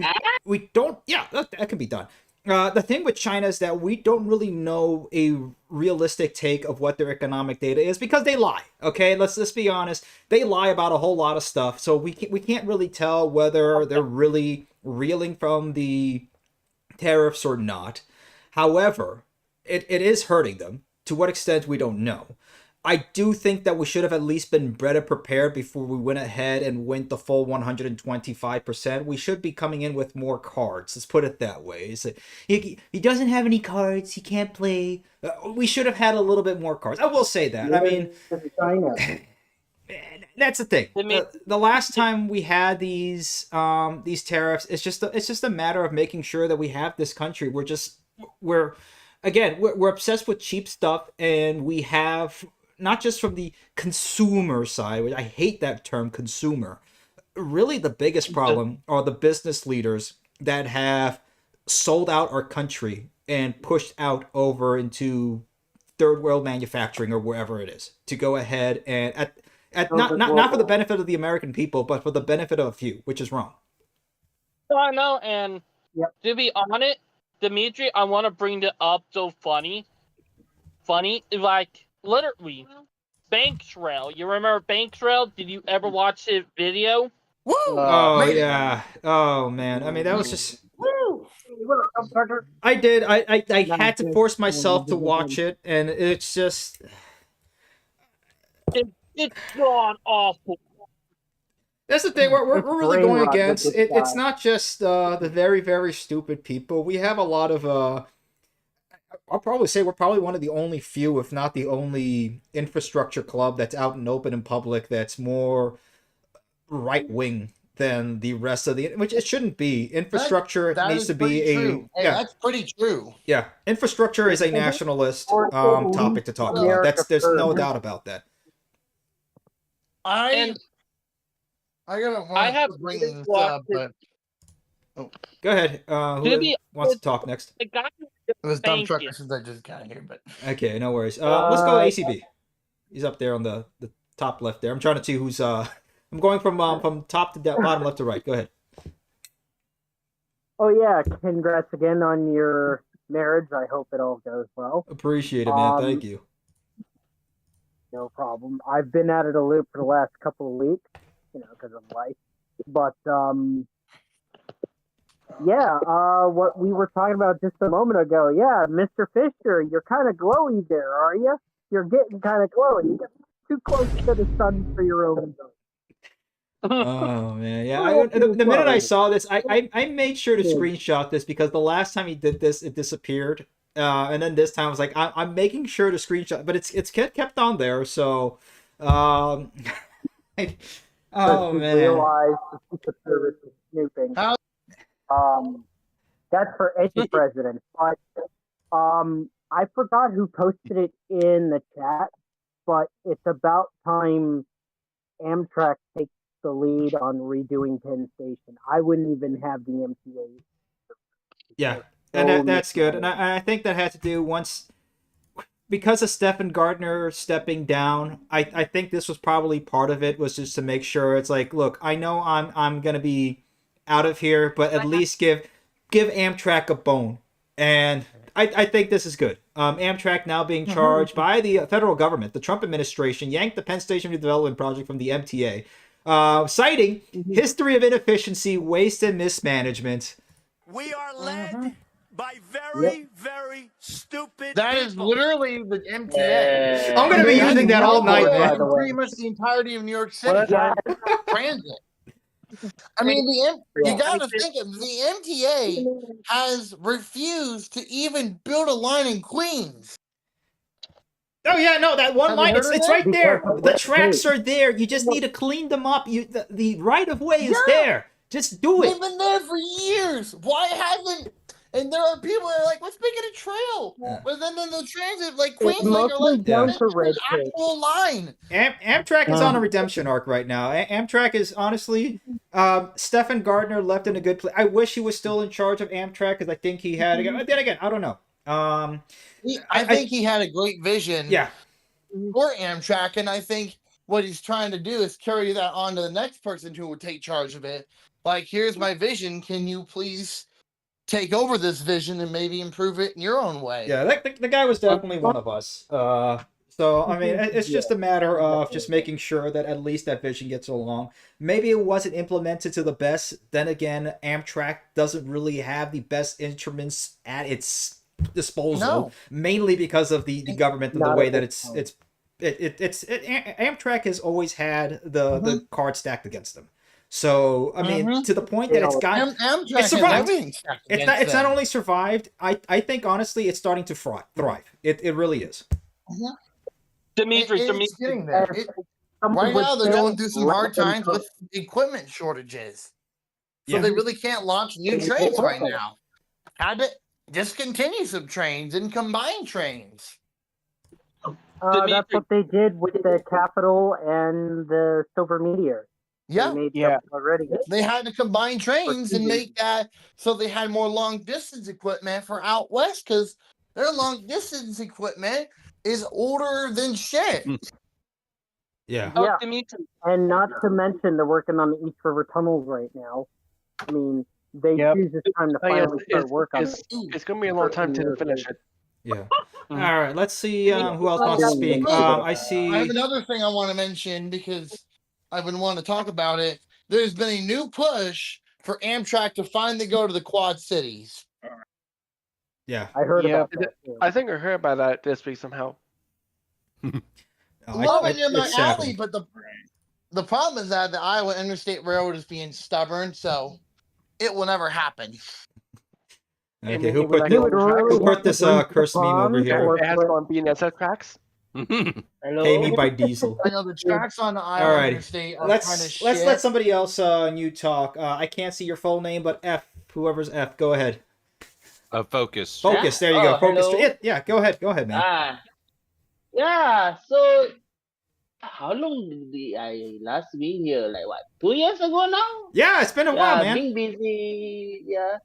we don't. Yeah, that can be done. The thing with China is that we don't really know a realistic take of what their economic data is because they lie. Okay, let's be honest. They lie about a whole lot of stuff, so we can't really tell whether they're really reeling from the tariffs or not. However, it is hurting them. To what extent, we don't know. I do think that we should have at least been better prepared before we went ahead and went the full 125%. We should be coming in with more cards. Let's put it that way. It's like, he doesn't have any cards. He can't play. We should have had a little bit more cards. I will say that. I mean, that's the thing. The last time we had these tariffs, it's just a matter of making sure that we have this country. We're obsessed with cheap stuff, and we have, not just from the consumer side, which I hate that term, consumer. Really, the biggest problem are the business leaders that have sold out our country and pushed out over into third world manufacturing or wherever it is to go ahead and not for the benefit of the American people, but for the benefit of a few, which is wrong. I know, and to be honest, Dimitri, I want to bring it up so funny, like, literally, Banksrail. You remember Banksrail? Did you ever watch his video? Woo! Oh, yeah. Oh, man. I mean, that was just... Woo! I did. I had to force myself to watch it, and it's just... It's gone awful. That's the thing. We're really going against it. It's not just the very, very stupid people. We have a lot of I'll probably say we're probably one of the only few, if not the only, infrastructure club that's out and open in public that's more right wing than the rest of the, which it shouldn't be. Infrastructure that needs to be true. Hey, that's pretty true. Yeah, infrastructure is a nationalist topic to talk about. There's no doubt about that. I have to bring this up, but go ahead. Who wants to talk next? It was dumb trucker since I just got here, but okay, no worries. Let's go ACB. He's up there on the top left there. I'm trying to see who's I'm going from top to bottom left to right. Go ahead. Oh yeah, congrats again on your marriage. I hope it all goes well. Appreciate it, man. Thank you. No problem. I've been out of the loop for the last couple of weeks, because of life. But what we were talking about just a moment ago. Yeah, Mr. Fisher, you're kind of glowy there, are you? You're getting kind of glowy. You get too close to the sun for your own good. Oh man, yeah. The minute I saw this, I made sure to screenshot this because the last time he did this, it disappeared, and then this time I was like, I'm making sure to screenshot, but it's kept on there. So, oh man. Realize the Secret Service is snooping. That's for any president. But I forgot who posted it in the chat, but it's about time Amtrak takes the lead on redoing Penn Station. I wouldn't even have the MTA. Yeah, and that's good. And I think that had to do once because of Stephen Gardner stepping down, I think this was probably part of it, was just to make sure it's like, look, I know I'm gonna be out of here, but at least give Amtrak a bone. And I think this is good. Amtrak now being charged by the federal government, the Trump administration, yanked the Penn Station redevelopment project from the MTA, citing history of inefficiency, waste, and mismanagement. We are led by very, very stupid That is people. literally the MTA. I'm gonna be using that all night, man. Pretty much the entirety of New York City transit. I mean, you gotta think of the MTA has refused to even build a line in Queens. Oh yeah, no, that one Have you line, heard it's of it's that? right there. Because of The red tracks tape. are there. You just need to clean them up. The right of way is there. Just do it. They've been there for years. Why hasn't? And there are people that are like, let's make it a trail. But then in the transit, like Queensland, are like, down "This is an actual line. Amtrak is on a redemption arc right now. Amtrak is honestly, Stephen Gardner left in a good place. I wish he was still in charge of Amtrak because I think he had. Then again, I don't know. I think he had a great vision Yeah. for Amtrak, and I think what he's trying to do is carry that on to the next person who will take charge of it. Like, here's my vision. Can you please take over this vision and maybe improve it in your own way? Yeah, the guy was definitely one of us. So, I mean, it's just a matter of just making sure that at least that vision gets along. Maybe it wasn't implemented to the best. Then again, Amtrak doesn't really have the best instruments at its disposal, No. mainly because of the government and the way that Amtrak has always had the card stacked against them. So, I mean, to the point that it's got Amtrak it's survived. has everything stacked It's against not. It's not them. only survived. I think honestly, it's starting to thrive. It really is. Dimitri, It's getting there. Right now, they're going through some hard times with equipment shortages. So Yeah. they really can't launch new trains right now. Had to discontinue some trains and combine trains. That's what they did with the Capitol and the Silver Meteor. Yeah. They made them already. They had to combine trains and make that so they had more long distance equipment for out west because their long distance equipment is older than shit. Yeah. Yeah. And not to mention, they're working on the East River tunnels right now. I mean, they choose this time to finally start work on it. It's going to be a long time to finish it. Yeah. All right. Let's see who else wants to speak. I see. I have another thing I want to mention because I've been wanting to talk about it. There's been a new push for Amtrak to finally go to the Quad Cities. Yeah. I heard about that. I think I heard about that this week somehow. Love it in my alley, but the problem is that the Iowa Interstate Railroad is being stubborn, so it will never happen. Okay, who put this cursed meme over here? It has on BNSF tracks. Pay me by diesel. I know the tracks on the Iowa All right. Interstate are Let's kind of shit. let somebody else you talk. I can't see your full name, but whoever's F, go ahead. Focus. Focus. There you go. Focus. hello. Yeah. Go ahead. Go ahead, man. Yeah, so how long did I last been here? Like what, 2 years ago now? Yeah, it's been a while, man. Being busy, yeah.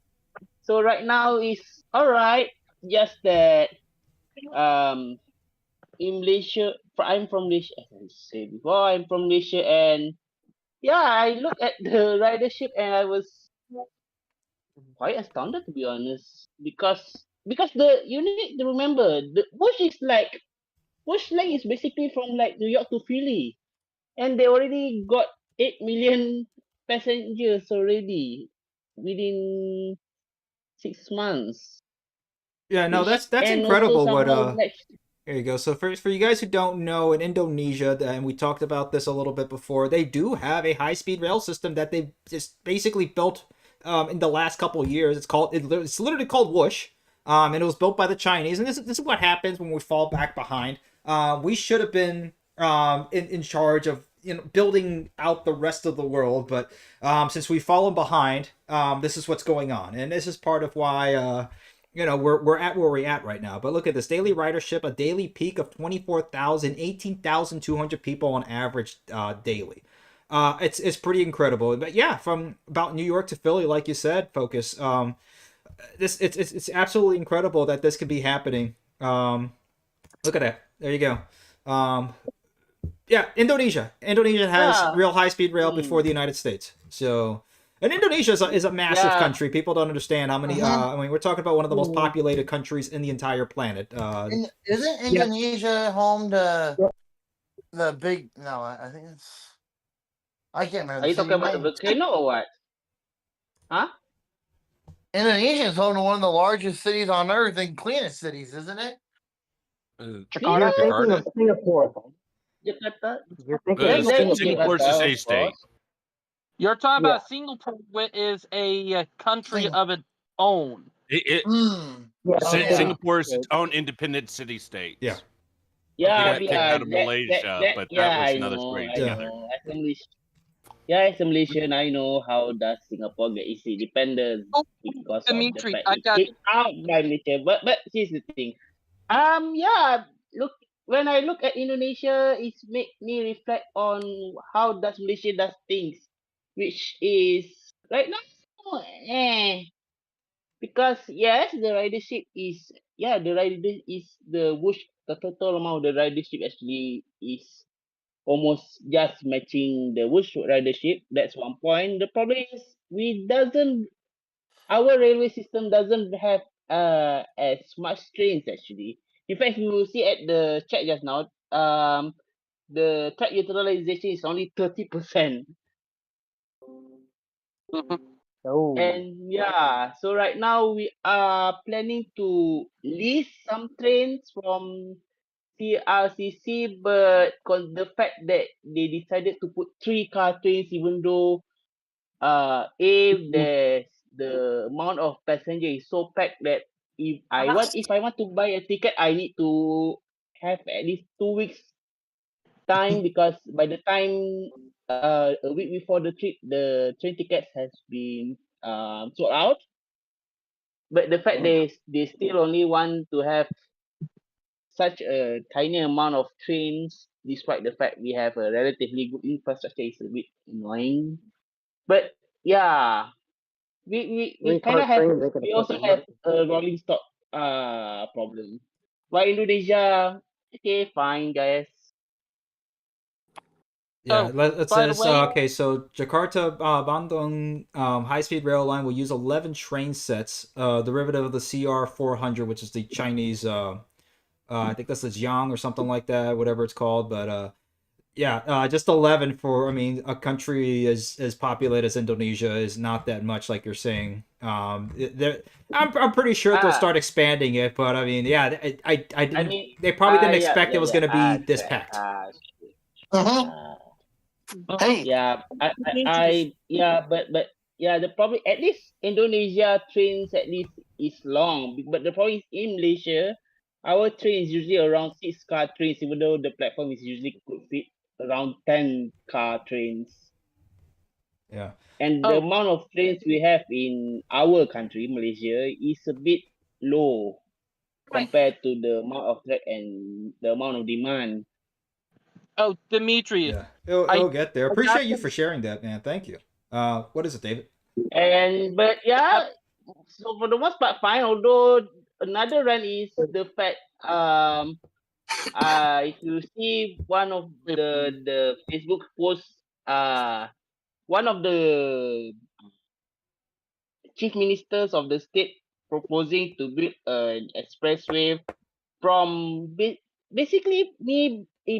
So right now is alright. Just that in Malaysia, I'm from Malaysia, as I said before, I'm from Malaysia, and yeah, I looked at the ridership and I was quite astounded, to be honest, because you need to remember the Bush Lane is basically from like New York to Philly, and they already got 8 million passengers already within 6 months. Yeah, no, that's And incredible. also What somehow, like, There you go. So for you guys who don't know, in Indonesia, and we talked about this a little bit before, they do have a high-speed rail system that they just basically built in the last couple of years. It's literally called Whoosh, and it was built by the Chinese. And this is what happens when we fall back behind. We should have been in charge of building out the rest of the world, but since we've fallen behind, this is what's going on, and this is part of why we're at where we're at right now. But look at this daily ridership, a daily peak of 24,000, 18,200 people on average daily. It's pretty incredible. But yeah, from about New York to Philly, like you said, Focus. It's absolutely incredible that this could be happening. Look at that. There you go. Yeah, Indonesia. Indonesia has real high-speed rail before the United States. So, and Indonesia is a massive country. People don't understand how many. I mean, we're talking about one of the most populated countries in the entire planet. Isn't Indonesia home to the big? No, I think it's. I can't remember. Are you talking about the volcano or what? Huh? Indonesia is home to one of the largest cities on earth and cleanest cities, isn't it? You're thinking of Singapore. Jakarta. You're thinking of Singapore. Singapore's a city state. You're talking about Singapore, which is a country of its own. Singapore is its own independent city state. Yeah. Yeah, They got kicked out of Malaysia, but that was another story together. As a Malaysian, I know how does Singapore get its independence because Dimitri, of the fact it's kicked out by Malaysia. But here's the thing. Look, when I look at Indonesia, it's made me reflect on how does Malaysia does things, which is right now, because yes, the ridership is the total amount of the ridership actually is almost just matching the Whoosh ridership. That's one point. The problem is our railway system doesn't have as much trains actually. In fact, you will see at the chat just now, the track utilization is only 30%. Oh. And so right now we are planning to lease some trains from CRCC, but the fact that they decided to put 3-car trains, even though if the amount of passenger is so packed that if I want to buy a ticket, I need to have at least 2 weeks time, because by the time a week before the trip, the train tickets has been sold out. But the fact they still only want to have such a tiny amount of trains, despite the fact we have a relatively good infrastructure, is a bit annoying. But we kind of have, we also have a rolling stock problem. While Indonesia, okay, fine, guys. Yeah, let's say this. Okay, so Jakarta Bandung high-speed rail line will use 11 train sets, derivative of the CR 400, which is the Chinese. I think that's the Jiang or something like that, whatever it's called. But just 11 for. I mean, a country as populated as Indonesia is not that much, like you're saying. I'm pretty sure they'll start expanding it, but I mean, I didn't. They probably didn't expect it was going to be this packed. Hey. But the problem, at least Indonesia trains at least is long, but the problem is in Malaysia, our train is usually around 6-car trains, even though the platform is usually could fit around 10-car trains. Yeah. And the amount of trains we have in our country, Malaysia, is a bit low compared to the amount of track and the amount of demand. Oh, Dimitri. Yeah, it'll get there. Appreciate you for sharing that, man. Thank you. What is it, David? So for the most part, fine. Although another run is the fact, if you see one of the Facebook posts, one of the chief ministers of the state proposing to build an expressway from basically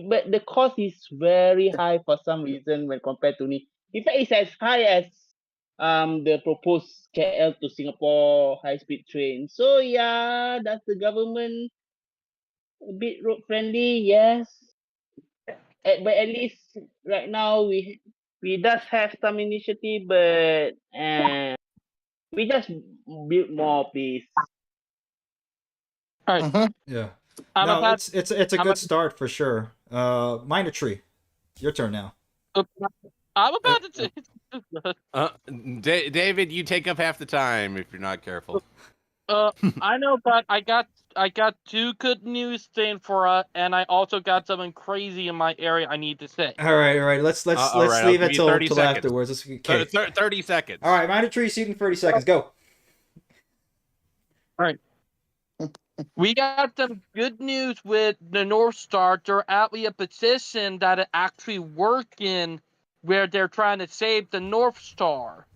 but the cost is very high for some reason when compared to me. In fact, it's as high as the proposed KL to Singapore high-speed train. So does the government a bit road friendly? Yes. But at least right now we does have some initiative, but we just build more, please. All right. Yeah. No, it's a good start for sure. Minor Tree, your turn now. I'm about to David, you take up half the time if you're not careful. I know, but I got 2 good news thing for and I also got something crazy in my area I need to say. All right. Let's leave it till afterwards. Okay. 30 seconds. All right, Minor Tree, seating 30 seconds. Go. All right. We got some good news with the North Star. They're actually a petition that are actually working where they're trying to save the North Star.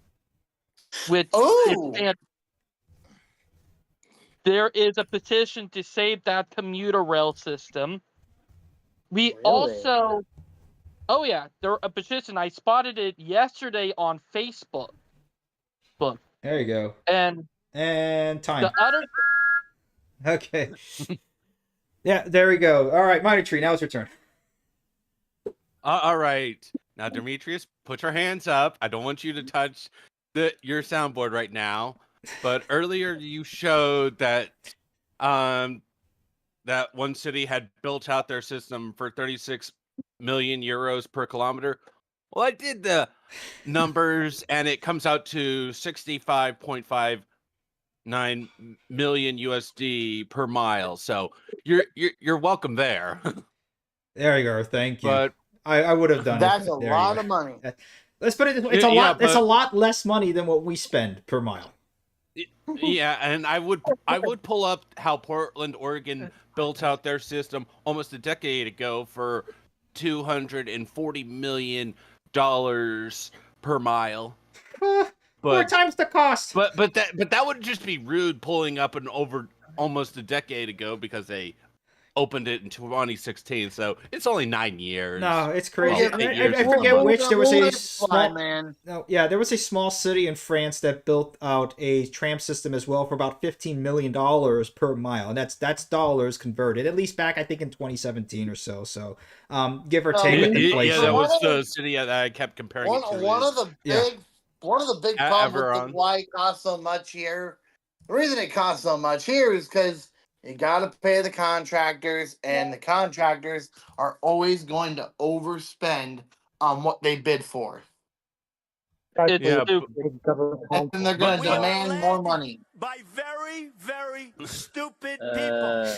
Which there is a petition to save that commuter rail system. We also, oh yeah, there a petition. I spotted it yesterday on Facebook. There you go. And time. The other. Okay. Yeah, there we go. All right, Minor Tree, now it's your turn. All right. Now, Demetrius, put your hands up. I don't want you to touch your soundboard right now. But earlier you showed that that one city had built out their system for 36 million euros per kilometer. Well, I did the numbers, and it comes out to 65.59 million USD per mile. So you're welcome there. There you go. Thank you. But I would have done That's it. a There lot you of go. money. Let's put it. It's a lot. It's a lot less money than what we spend per mile. Yeah, and I would pull up how Portland, Oregon built out their system almost a decade ago for $240 million per mile. 4 times the cost. But that would just be rude pulling up an over almost a decade ago because they opened it in 2016. So it's only 9 years. No, it's crazy. Well, 8 years. I forget which. There was a small man. No, yeah, there was a small city in France that built out a tram system as well for about $15 million per mile, and that's dollars converted. At least back, I think, in 2017 or so. So, give or take with inflation. Yeah, that was the city that I kept comparing it to. One of the big problems Everon. with why it costs so much here. The reason it costs so much here is because you got to pay the contractors, and the contractors are always going to overspend on what they bid for. And they're going to demand more money. By very, very stupid people.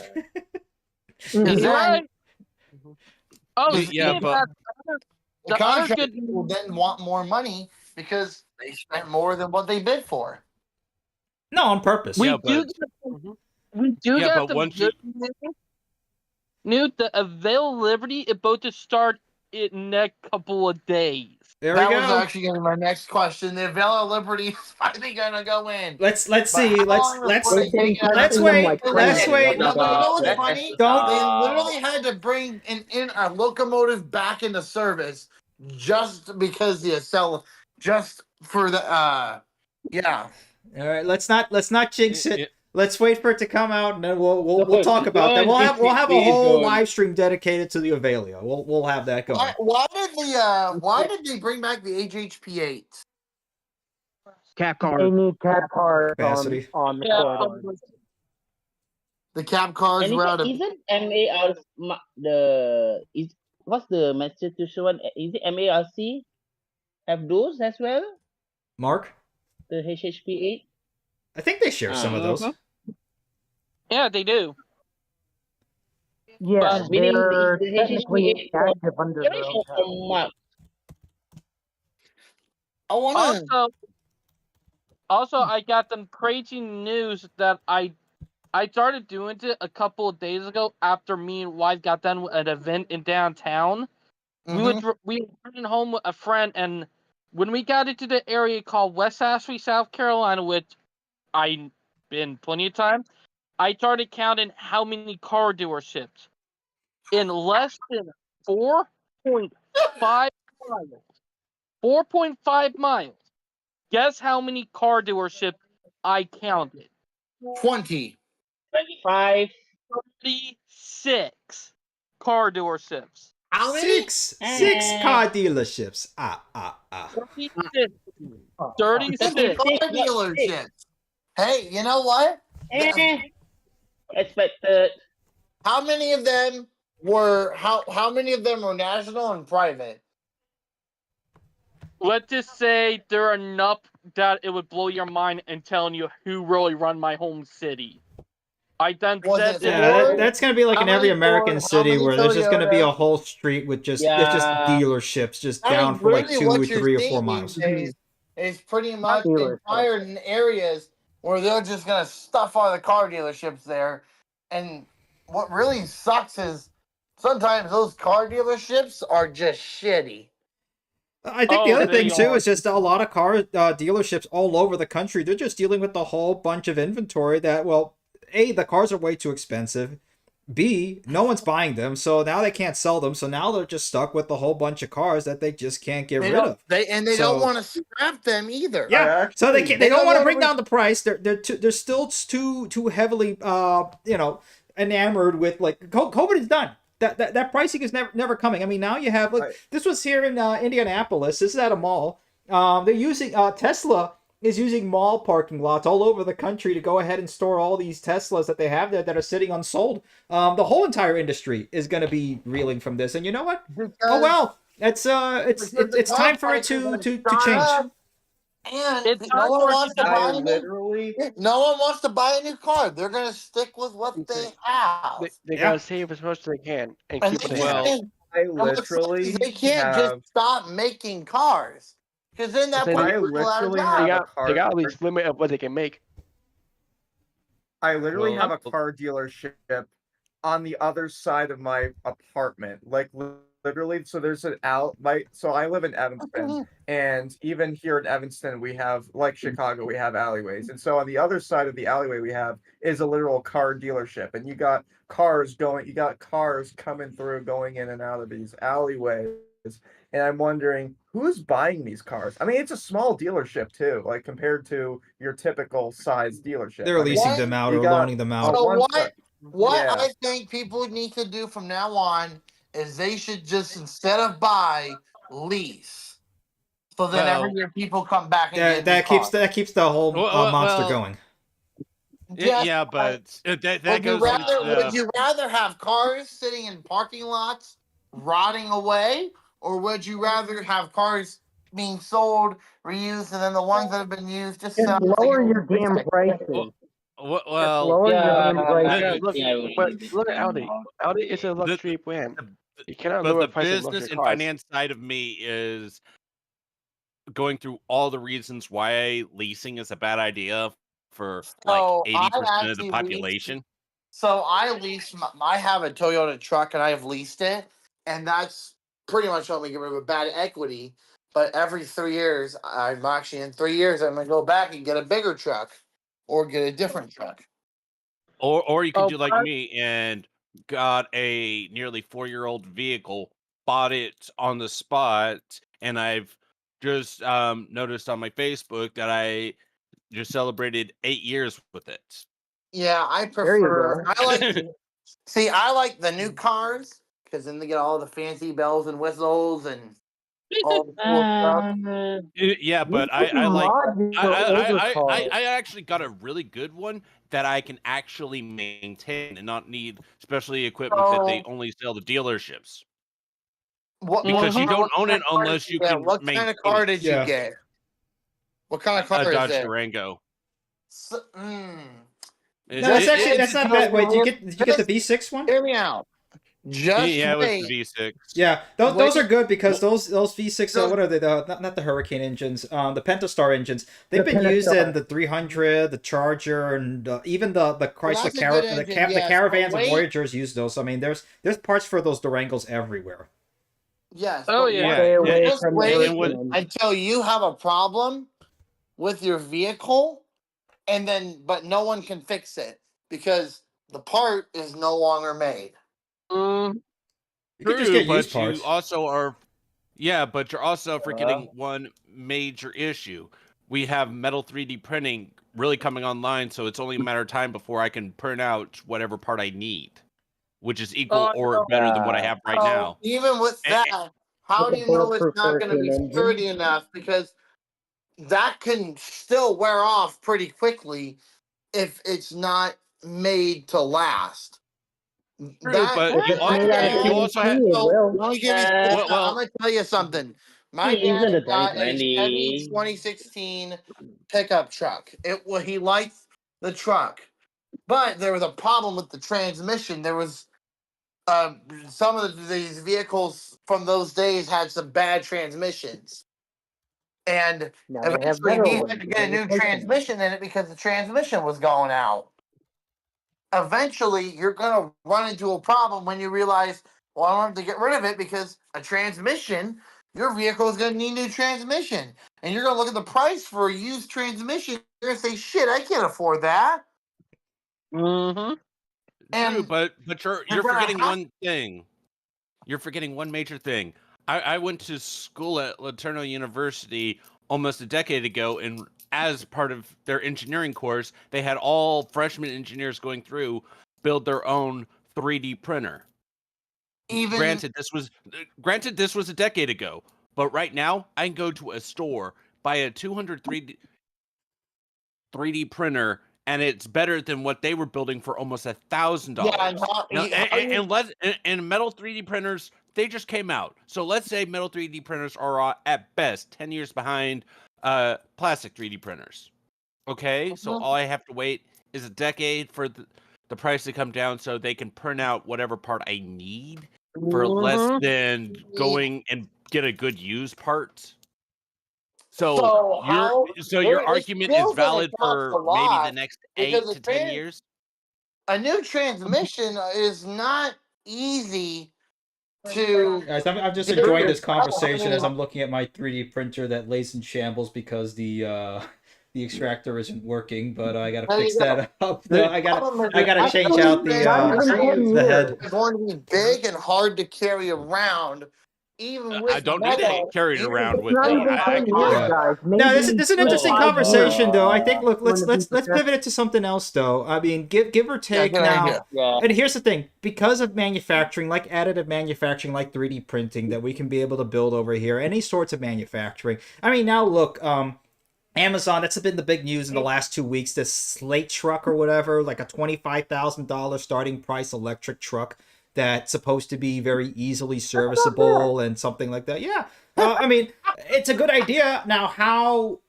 Right. Oh, yeah, but the contractors will then want more money because they spent more than what they bid for. No, on purpose. We do get but the once good news. The availability is about to start in next couple of days. There that we go. was actually going to be my next question. The availability is finally going to go in. Let's see. Let's wait. You know what's funny? Don't. They literally had to bring in a locomotive back into service just because just for the yeah. All right, let's not jinx it. Let's wait for it to come out, and then we'll talk about that. We'll have a whole live stream dedicated to the Avalia. We'll have that going. Why did they bring back the HHP8? Cap cars. They need cap cars Capacity. on the corridor. The cap cars were out of. Isn't MARC what's the Massachusetts one? Is it MARC have those as well? Mark? The HHP8? I think they share some of those. Yeah, they do. Yeah, meaning they're the technically HHP8 active under their own power. Also, I got some crazy news that I started doing it a couple of days ago after me and wife got done with an event in downtown. We were running home with a friend, and when we got into the area called West Ashley, South Carolina, which I've been plenty of times, I started counting how many car dealerships. In less than 4.5 miles. 4.5 miles. Guess how many car dealerships I counted? 20. 25. 36 car dealerships. How many? Six car dealerships. 36. Car dealerships. Hey, you know what? Expected. How many of them were national and private? Let's just say there are enough that it would blow your mind and telling you who really run my home city. I then said that's gonna be like in every American city where there's just gonna be a whole street with just dealerships just down for like 2 or 3 or 4 miles. It's pretty much entire areas where they're just gonna stuff all the car dealerships there, And what really sucks is sometimes those car dealerships are just shitty. I think the other thing too is just a lot of car dealerships all over the country. They're just dealing with a whole bunch of inventory that, well, A, the cars are way too expensive. B, no one's buying them, so now they can't sell them. So now they're just stuck with a whole bunch of cars that they just can't get rid of. They don't want to scrap them either. Yeah, so they can't. They don't want to bring down the price. They're still too heavily enamored with like COVID is done. That pricing is never coming. I mean, now you have this was here in Indianapolis. This is at a mall. They're using Tesla is using mall parking lots all over the country to go ahead and store all these Teslas that they have there that are sitting unsold. The whole entire industry is going to be reeling from this. And you know what? Oh well, it's time for it to change. And no one wants to buy a new car. They're going to stick with what they have. They're going to save as much as they can and keep what they have. They can't just stop making cars. Because then that puts people out of job. They got at least limit of what they can make. I literally have a car dealership on the other side of my apartment. Like literally, so there's an so I live in Evanston, and even here in Evanston, we have, like Chicago, we have alleyways. And so on the other side of the alleyway we have is a literal car dealership. And you got cars coming through, going in and out of these alleyways. And I'm wondering, who's buying these cars? I mean, it's a small dealership too, like compared to your typical size dealership. They're leasing them out or loaning them out. So what I think people need to do from now on is they should just, instead of buy, lease. So then every year people come back and that keeps the whole monster going. Yeah, but that goes. Would you rather have cars sitting in parking lots rotting away? Or would you rather have cars being sold, reused, and then the ones that have been used just sell? Lower your damn prices. Well, lower your damn prices. Look at Audi. Audi is a luxury brand. You cannot but lower the prices business and finance side of me is going through all the reasons why leasing is a bad idea for like 80% of the population. So I have a Toyota truck and I have leased it, and that's pretty much helped me get rid of a bad equity. But every 3 years, in 3 years, I'm going to go back and get a bigger truck or get a different truck. Or you can do like me and got a nearly 4-year-old vehicle, bought it on the spot, and I've just noticed on my Facebook that I just celebrated 8 years with it. Yeah, I prefer. I like the new cars. Because then they get all the fancy bells and whistles and all the cool stuff. Yeah, but I actually got a really good one that I can actually maintain and not need especially equipment that they only sell to dealerships. Because you don't own it unless you can What kind of car did you get? What kind of car is it? A Dodge Durango. That's not bad. Wait, did you get the V6 one? Hear me out. It was the V6. Yeah, those are good because those V6, what are they? Not the Hurricane engines, the Pentastar engines. They've been used in the 300, the Charger, and even the Chrysler the Caravans and Voyagers use those. I mean, there's parts for those Durangos everywhere. Yes. Oh yeah. Just wait until you have a problem with your vehicle, but no one can fix it because the part is no longer made. You can just get used parts. You also are, but you're also forgetting one major issue. We have metal 3D printing really coming online, so it's only a matter of time before I can print out whatever part I need, which is equal or better than what I have right now. Even with that, how do you know it's not going to be sturdy enough? Because that can still wear off pretty quickly if it's not made to last. True, but you also have. I'm going to tell you something. My dad got a Chevy 2016 pickup truck. He liked the truck, but there was a problem with the transmission. There was some of these vehicles from those days had some bad transmissions, and eventually he had to get a new transmission in it because the transmission was going out. eventually you're gonna run into a problem when you realize, well, I don't have to get rid of it because a transmission, your vehicle is gonna need new transmission. And you're gonna look at the price for a used transmission, you're gonna say, shit, I can't afford that. Mm-hmm. True, but you're gonna forgetting have- one thing. You're forgetting one major thing. I went to school at Laterno University almost a decade ago, and as part of their engineering course, they had all freshman engineers going through build their own 3D printer. Granted, this was a decade ago, but right now I can go to a store, buy a 200 3D printer, and it's better than what they were building for almost $1,000. And metal 3D printers, they just came out. So let's say metal 3D printers are at best 10 years behind plastic 3D printers. Okay, so all I have to wait is a decade for the price to come down so they can print out whatever part I need for less than going and get a good used part. So your argument is valid for maybe the next 8 to 10 years? A new transmission is not easy to... Guys, I'm just enjoying this conversation as I'm looking at my 3D printer that lays in shambles because the extractor isn't working, but I gotta fix that up. I gotta change out the head. It's going to be big and hard to carry around. Even with I don't need to carry it around with me. No, this is an interesting conversation, though. I think. Look, let's pivot it to something else, though. I mean, give or take now. And here's the thing: because of manufacturing, like additive manufacturing, like 3D printing, that we can be able to build over here, any sorts of manufacturing. I mean, now look, Amazon. That's been the big news in the last 2 weeks. This Slate truck or whatever, like a $25,000 starting price electric truck. That's supposed to be very easily serviceable and something like that. Yeah, I mean, it's a good idea. Now, how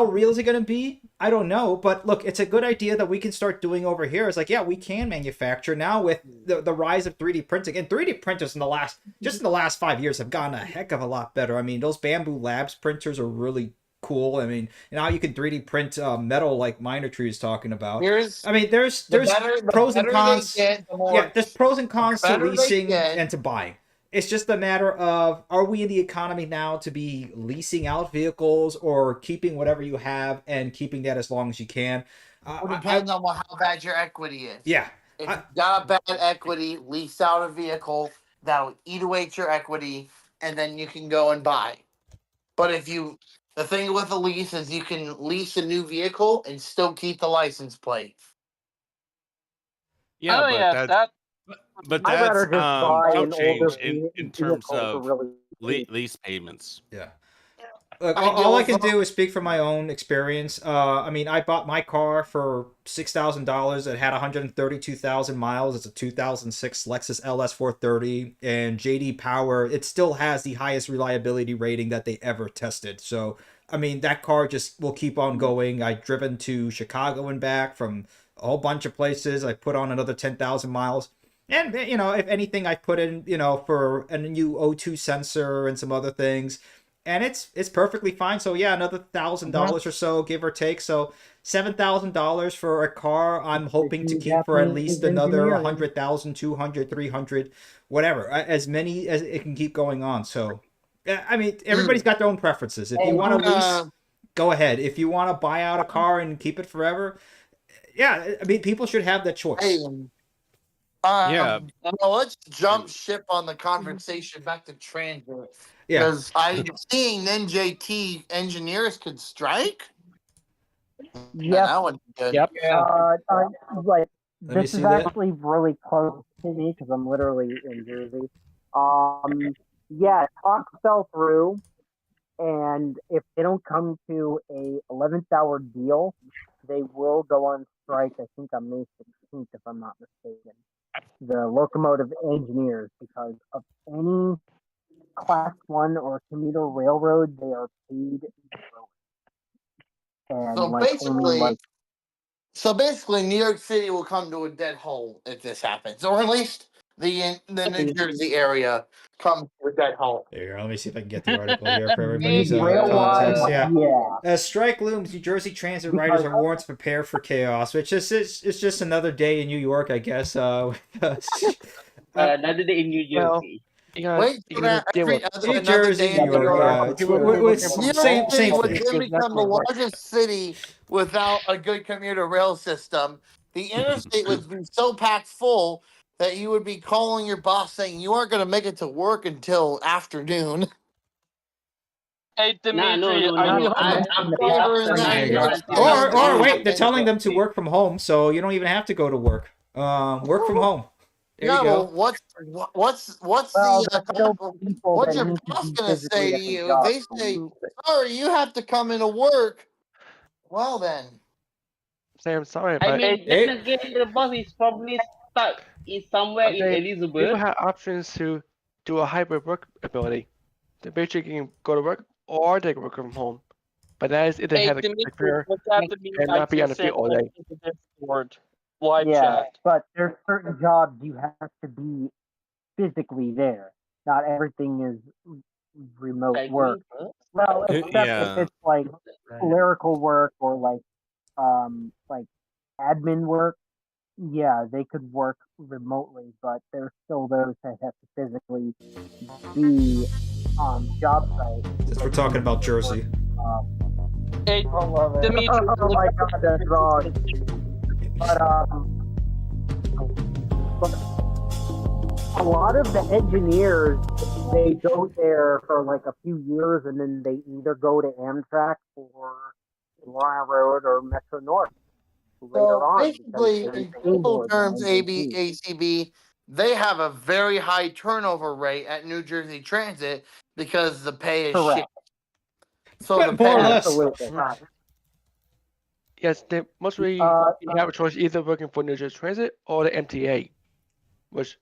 real is it going to be? I don't know. But look, it's a good idea that we can start doing over here. It's like, yeah, we can manufacture now with the rise of 3D printing. And 3D printers in the last 5 years have gotten a heck of a lot better. I mean, those Bamboo Labs printers are really cool. I mean, now you can 3D print metal like Minor Tree is talking about. There's pros and cons. There's pros and cons to leasing and to buying. It's just a matter of, are we in the economy now to be leasing out vehicles or keeping whatever you have and keeping that as long as you can? It depends on how bad your equity is. Yeah. If you've got a bad equity, lease out a vehicle that'll eat away at your equity, and then you can go and buy. But the thing with a lease is you can lease a new vehicle and still keep the license plate. Yeah, but that's some change in terms of lease payments. Yeah. Look, all I can do is speak from my own experience. I mean, I bought my car for $6,000. It had 132,000 miles. It's a 2006 Lexus LS 430. And JD Power, it still has the highest reliability rating that they ever tested. So, I mean, that car just will keep on going. I've driven to Chicago and back from a whole bunch of places. I put on another 10,000 miles. And, you know, if anything, I put in, you know, for a new O2 sensor and some other things. And it's perfectly fine. So yeah, another $1,000 or so, give or take. So $7,000 for a car. I'm hoping to keep for at least another 100,000, 200, 300, whatever. As many as it can keep going on. So, I mean, everybody's got their own preferences. If you want to lease, go ahead. If you want to buy out a car and keep it forever, yeah, I mean, people should have that choice. Let's jump ship on the conversation back to transit. Yeah. Because I'm seeing NJT engineers could strike. Yeah, that would be good. Yep. Let me This see is that. actually really close to me because I'm literally in Jersey. Talks fell through, and if they don't come to a 11th hour deal, they will go on strike. I think on May 16th, if I'm not mistaken. The locomotive engineers, because of any Class 1 or commuter railroad, they are paid zero. And So basically, New York City will come to a dead halt if this happens, or at least the New Jersey area comes with that home. Here, let me see if I can get the article here for everybody's Rail-wise, context. Yeah. yeah. As strike looms, New Jersey transit riders are warned to prepare for chaos, which is it's just another day in New York, I guess. Another day in New Jersey. Wait for that New Jersey, New York. Yeah, same City would thing. then become the largest city without a good commuter rail system. The interstate would be so packed full that you would be calling your boss saying you aren't going to make it to work until afternoon. Hey, Dimitri, Or wait, they're telling them to work from home, so you don't even have to go to work. Work from home. There you go. What's your boss gonna say to you? If they say, "Sorry, you have to come into work." Well then, Sam, sorry, I but mean, then again, the boss is probably stuck in somewhere in people Elizabeth. have options to do a hybrid work ability. They basically can go to work or they can work from home. But that is if they have a career and not be on the field all day. But there's certain jobs you have to be physically there. Not everything is remote work. Well, except if it's like clerical work or like admin work. Yeah, they could work remotely, but there's still those that have to physically be on job site. Since we're talking about Jersey. Hey, Dimitri, oh my God, that's wrong. But a lot of the engineers, they go there for like a few years, and then they either go to Amtrak or Long Island Road or Metro North. so basically, in simple terms, ACB, they have a very high turnover rate at New Jersey Transit because the pay is shit. So the pay Yes, they mostly have a choice either working for New Jersey Transit or the MTA, which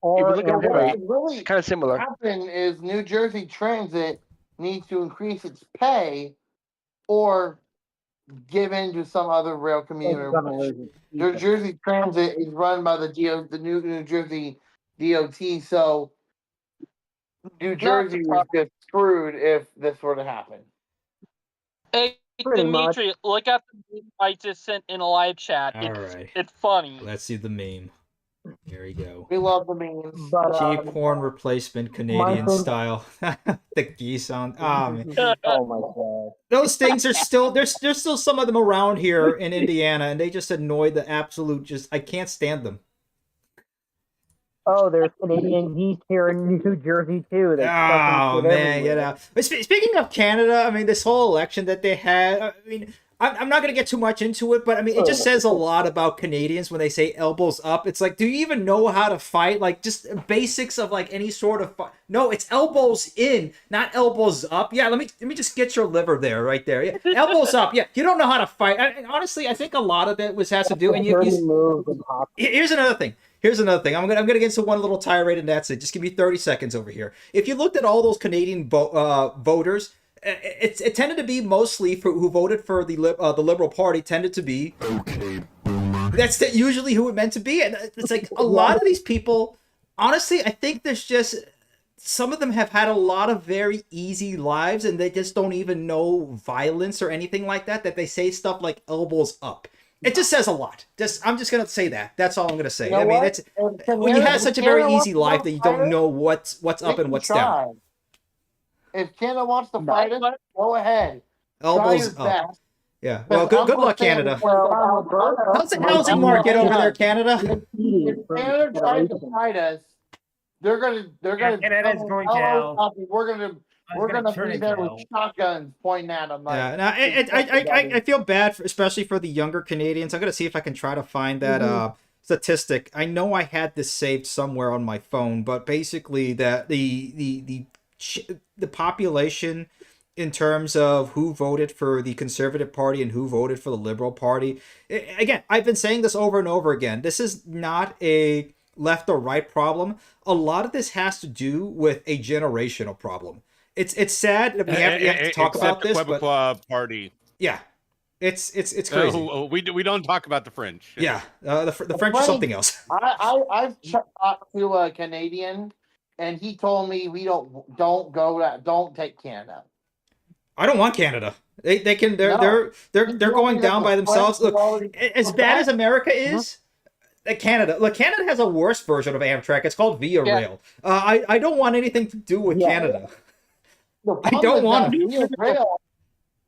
if you look at the rate, really kind of similar. happen is New Jersey Transit needs to increase its pay or give in to some other rail commuter. New Jersey Transit is run by the New Jersey DOT, so New Jersey was just screwed if this were to happen. Hey, Dimitri, look at the meme I just sent in a live chat. It's funny. Let's see the meme. Here we go. We love the memes. Cheap porn replacement Canadian style. The geese on. Oh, man. Oh my God. Those things are still there's still some of them around here in Indiana, and they just annoy the absolute. I can't stand them. Oh, there's Canadian geese here in New Jersey too. Oh man, you know. But speaking of Canada, I mean, this whole election that they had. I mean, I'm not going to get too much into it, but I mean, it just says a lot about Canadians when they say elbows up. It's like, do you even know how to fight? Like, just basics of like any sort of fight. No, it's elbows in, not elbows up. Yeah, let me just get your liver there, right there. Yeah, elbows up. Yeah, you don't know how to fight. And honestly, I think a lot of it has to do. And here's another thing. I'm gonna get into one little tirade, and that's it. Just give me 30 seconds over here. If you looked at all those Canadian voters. It tended to be mostly who voted for the Liberal Party tended to be that's usually who it meant to be, and it's like a lot of these people. Honestly, I think there's just some of them have had a lot of very easy lives, and they just don't even know violence or anything like that. That they say stuff like elbows up. It just says a lot. I'm just gonna say that. That's all I'm gonna say. I mean, it's when you have such a very easy life that you don't know what's up and what's down. If Canada wants to fight us, go ahead. Elbows up. Yeah. Well, good luck, Canada. How's the housing market over there, Canada? If Canada tries to fight us, they're gonna. Canada's going down. We're gonna be there with shotguns pointing at them. Yeah. Now, I feel bad, especially for the younger Canadians. I'm gonna see if I can try to find that statistic. I know I had this saved somewhere on my phone, but basically that the population in terms of who voted for the Conservative Party and who voted for the Liberal Party. Again, I've been saying this over and over again. This is not a left or right problem. A lot of this has to do with a generational problem. It's sad that we have to talk about this. Quebecois Party. Yeah. It's crazy. We don't talk about the French. Yeah, the French is something else. I've talked to a Canadian, and he told me we don't take Canada. I don't want Canada. They're going down by themselves. Look, as bad as America is, Canada has a worse version of Amtrak. It's called Via Rail. I don't want anything to do with Canada. I don't want it. Via Rail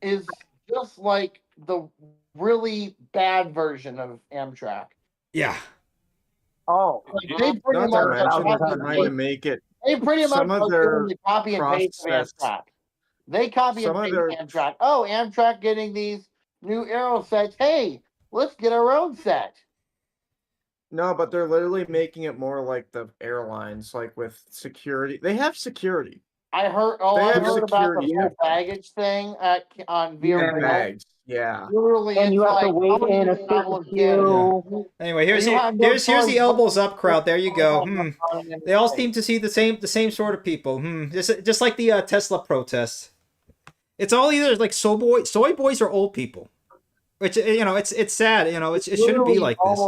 is just like the really bad version of Amtrak. Yeah. Oh, they pretty much make it. They pretty much some of their copy and paste of process- Amtrak. They copy and paste Amtrak. Oh, Amtrak getting these new arrow sets. Hey, let's get our own set. No, but they're literally making it more like the airlines, like with security. They have security. I heard. They I have heard about the security. full baggage thing on Via Rail. Bags. Yeah. Literally, And you it's have to like, wait how in a many people certain get- queue. Anyway, here's You have no the choice elbows up crowd. There you go. but- They all seem to see the same sort of people. Just like the Tesla protests. It's all either like soy boys or old people. Which it's sad. It shouldn't be like this.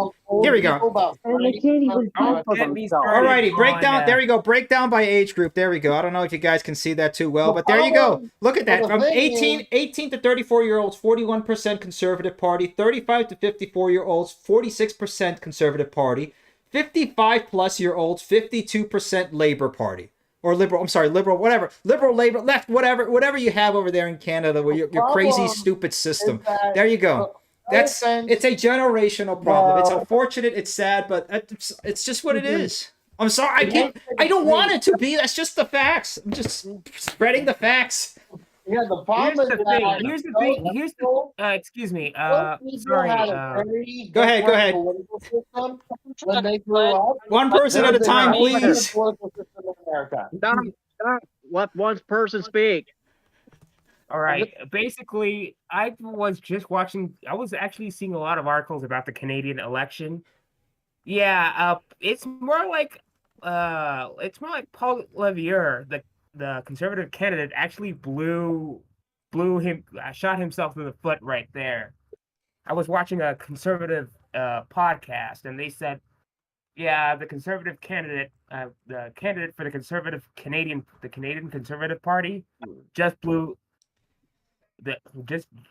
Here we go. And they can't even talk for themselves. Alrighty, breakdown. There we go. Breakdown by age group. There we go. I don't know if you guys can see that too well, but there you go. Look at that. the From thing 18 to 34-year-olds, 41% Conservative Party. 35 to 54-year-olds, 46% Conservative Party. 55-plus-year-olds, 52% Labor Party. Or liberal. I'm sorry, liberal. Whatever. Liberal, labor, left. Whatever you have over there in Canada, with your crazy, stupid system. There you go. It's a generational problem. It's unfortunate. It's sad, but it's just what it is. I'm sorry. I don't want it to be. That's just the facts. I'm just spreading the facts. Yeah, the problem Here's the thing. Here's the excuse me. Sorry. Go ahead. When they grew up, One person at a time, please. Let one person speak. All right. Basically, I was actually seeing a lot of articles about the Canadian election. Yeah, it's more like Paul Levier, the Conservative candidate, actually shot himself in the foot right there. I was watching a Conservative podcast, and they said, yeah, the Conservative candidate, the candidate for the Canadian Conservative Party, just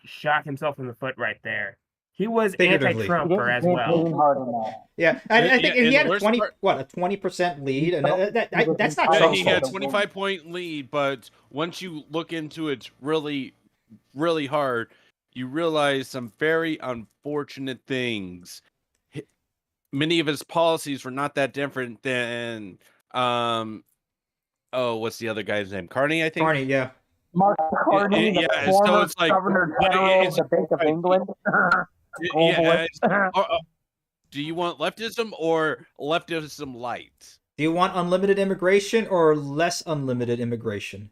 shot himself in the foot right there. He was anti-Trumper as well. Yeah, I think he had a 20% lead, and that's not Trump's He had a fault. 25-point lead, but once you look into it really, really hard, you realize some very unfortunate things. Many of his policies were not that different than, what's the other guy's name? Carney, I think. Carney, yeah. Mark Carney, the so former it's like Governor General of the Bank of England. Do you want leftism or leftism light? Do you want unlimited immigration or less unlimited immigration?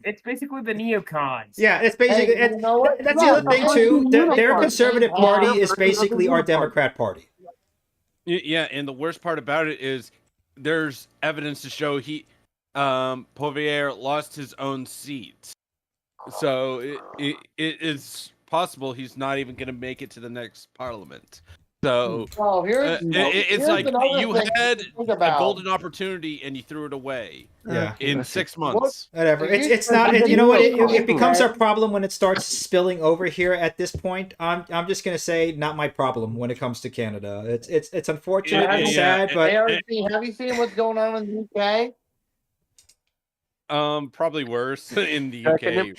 It's basically the neocons. Yeah, it's basically that's the other thing too. Their Conservative Party is basically our Democrat Party. Yeah, and the worst part about it is there's evidence to show Poilievre lost his own seat. So it is possible he's not even going to make it to the next parliament. So it's like you had a golden opportunity and you threw it away. Yeah, in 6 months. Whatever. It's not. You know what? It becomes our problem when it starts spilling over here. At this point, I'm just gonna say not my problem when it comes to Canada. It's unfortunate and sad, but have you seen what's going on in the UK? Probably worse in the UK.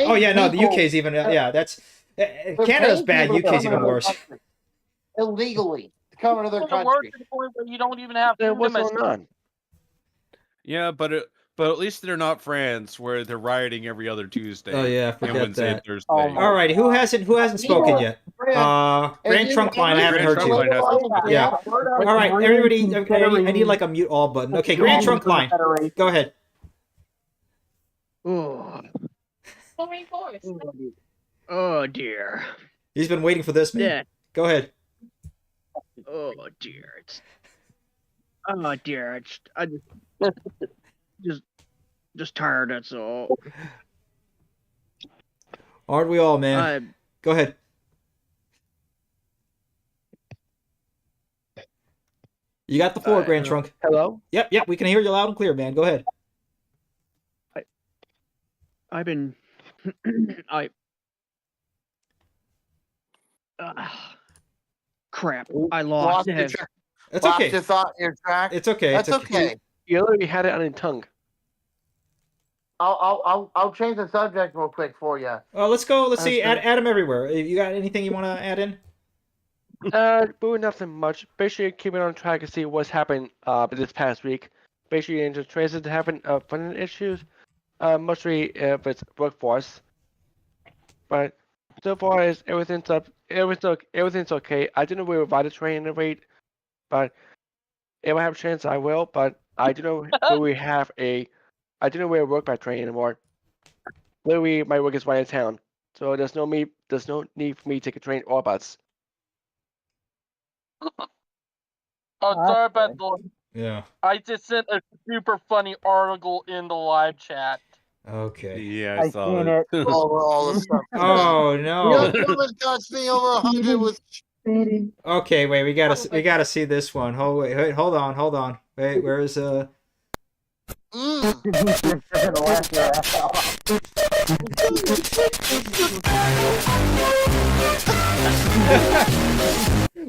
Oh yeah, no, the UK is even. Yeah, that's Canada's bad. UK's even worse. Illegally to come into their The country. worst to the point where you don't even have to. What's going on? Yeah, but at least they're not France, where they're rioting every other Tuesday. Oh yeah, and forget Wednesday and that. Thursday. All right, who hasn't spoken yet? Grand Trunkline, I haven't heard you. Yeah. All right, everybody, I need like a mute all button. Okay, Grand Trunkline, go ahead. Oh dear. He's been waiting for this, man. Yeah. Go ahead. Oh dear. I just tired. That's all. Aren't we all, man? Go ahead. You got the floor, Grand Trunk. Hello? Yep, we can hear you loud and clear, man. Go ahead. I've been crap. I lost your it. track. It's Lost okay. your thought in your track. It's okay. That's It's okay. You already had it on your tongue. I'll change the subject real quick for you. Let's go. Let's That's see. good. Adam everywhere. You got anything you want to add in? But nothing much. Basically, keeping on track to see what's happened this past week. Basically, into transit having funding issues, mostly with workforce. But so far as everything's up, everything's okay. I didn't know we were by the train rate, but if I have a chance, I will. But I do know where we have a. I do know where we work by train anymore. Literally, my work is right in town, so there's no need for me to take a train or bus. Oh, sorry about the. Yeah. I just sent a super funny article in the live chat. Okay. Yeah, I saw seen it. it. All the stuff. Oh no. Your woman touched me over 100 with. Okay, wait. We gotta see this one. Wait, hold on. Wait, where is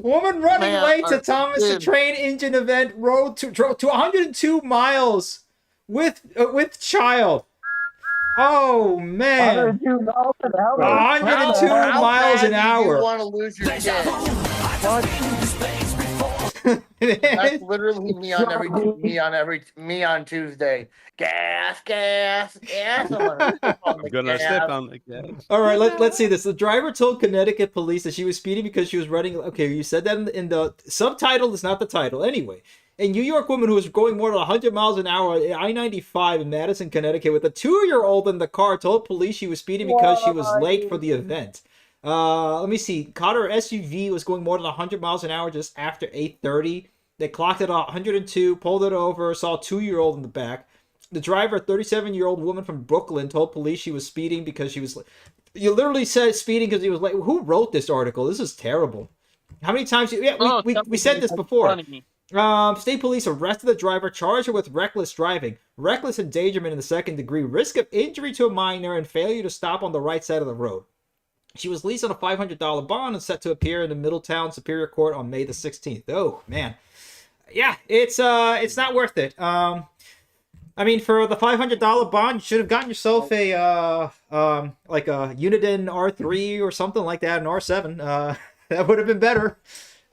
Woman running late to Thomas the Train Engine event drove to 102 miles with child. Oh man. 102 miles an hour. 102 miles an hour. You want to lose your kid? That's literally me on Tuesday. Gas. I'm gonna step on the gas. All right, let's see this. The driver told Connecticut police that she was speeding because she was running. Okay, you said that in the subtitle. Is not the title. Anyway, a New York woman who was going more than 100 miles an hour at I-95 in Madison, Connecticut, with a 2-year-old in the car, told police she was speeding because she was late for the event. Let me see. Caught her SUV was going more than 100 miles an hour just after 8:30. They clocked it at 102, pulled it over, saw a 2-year-old in the back. The driver, a 37-year-old woman from Brooklyn, told police she was speeding because she was late. You literally said speeding because he was late. Who wrote this article? This is terrible. How many times? We said this before. State police arrested the driver, charged her with reckless driving, reckless endangerment in the second degree, risk of injury to a minor, and failure to stop on the right side of the road. She was released on a $500 bond and set to appear in the Middletown Superior Court on May the 16th. Oh man, yeah, it's not worth it. I mean, for the $500 bond, you should have gotten yourself a like a Uniden R3 or something like that, an R7. That would have been better.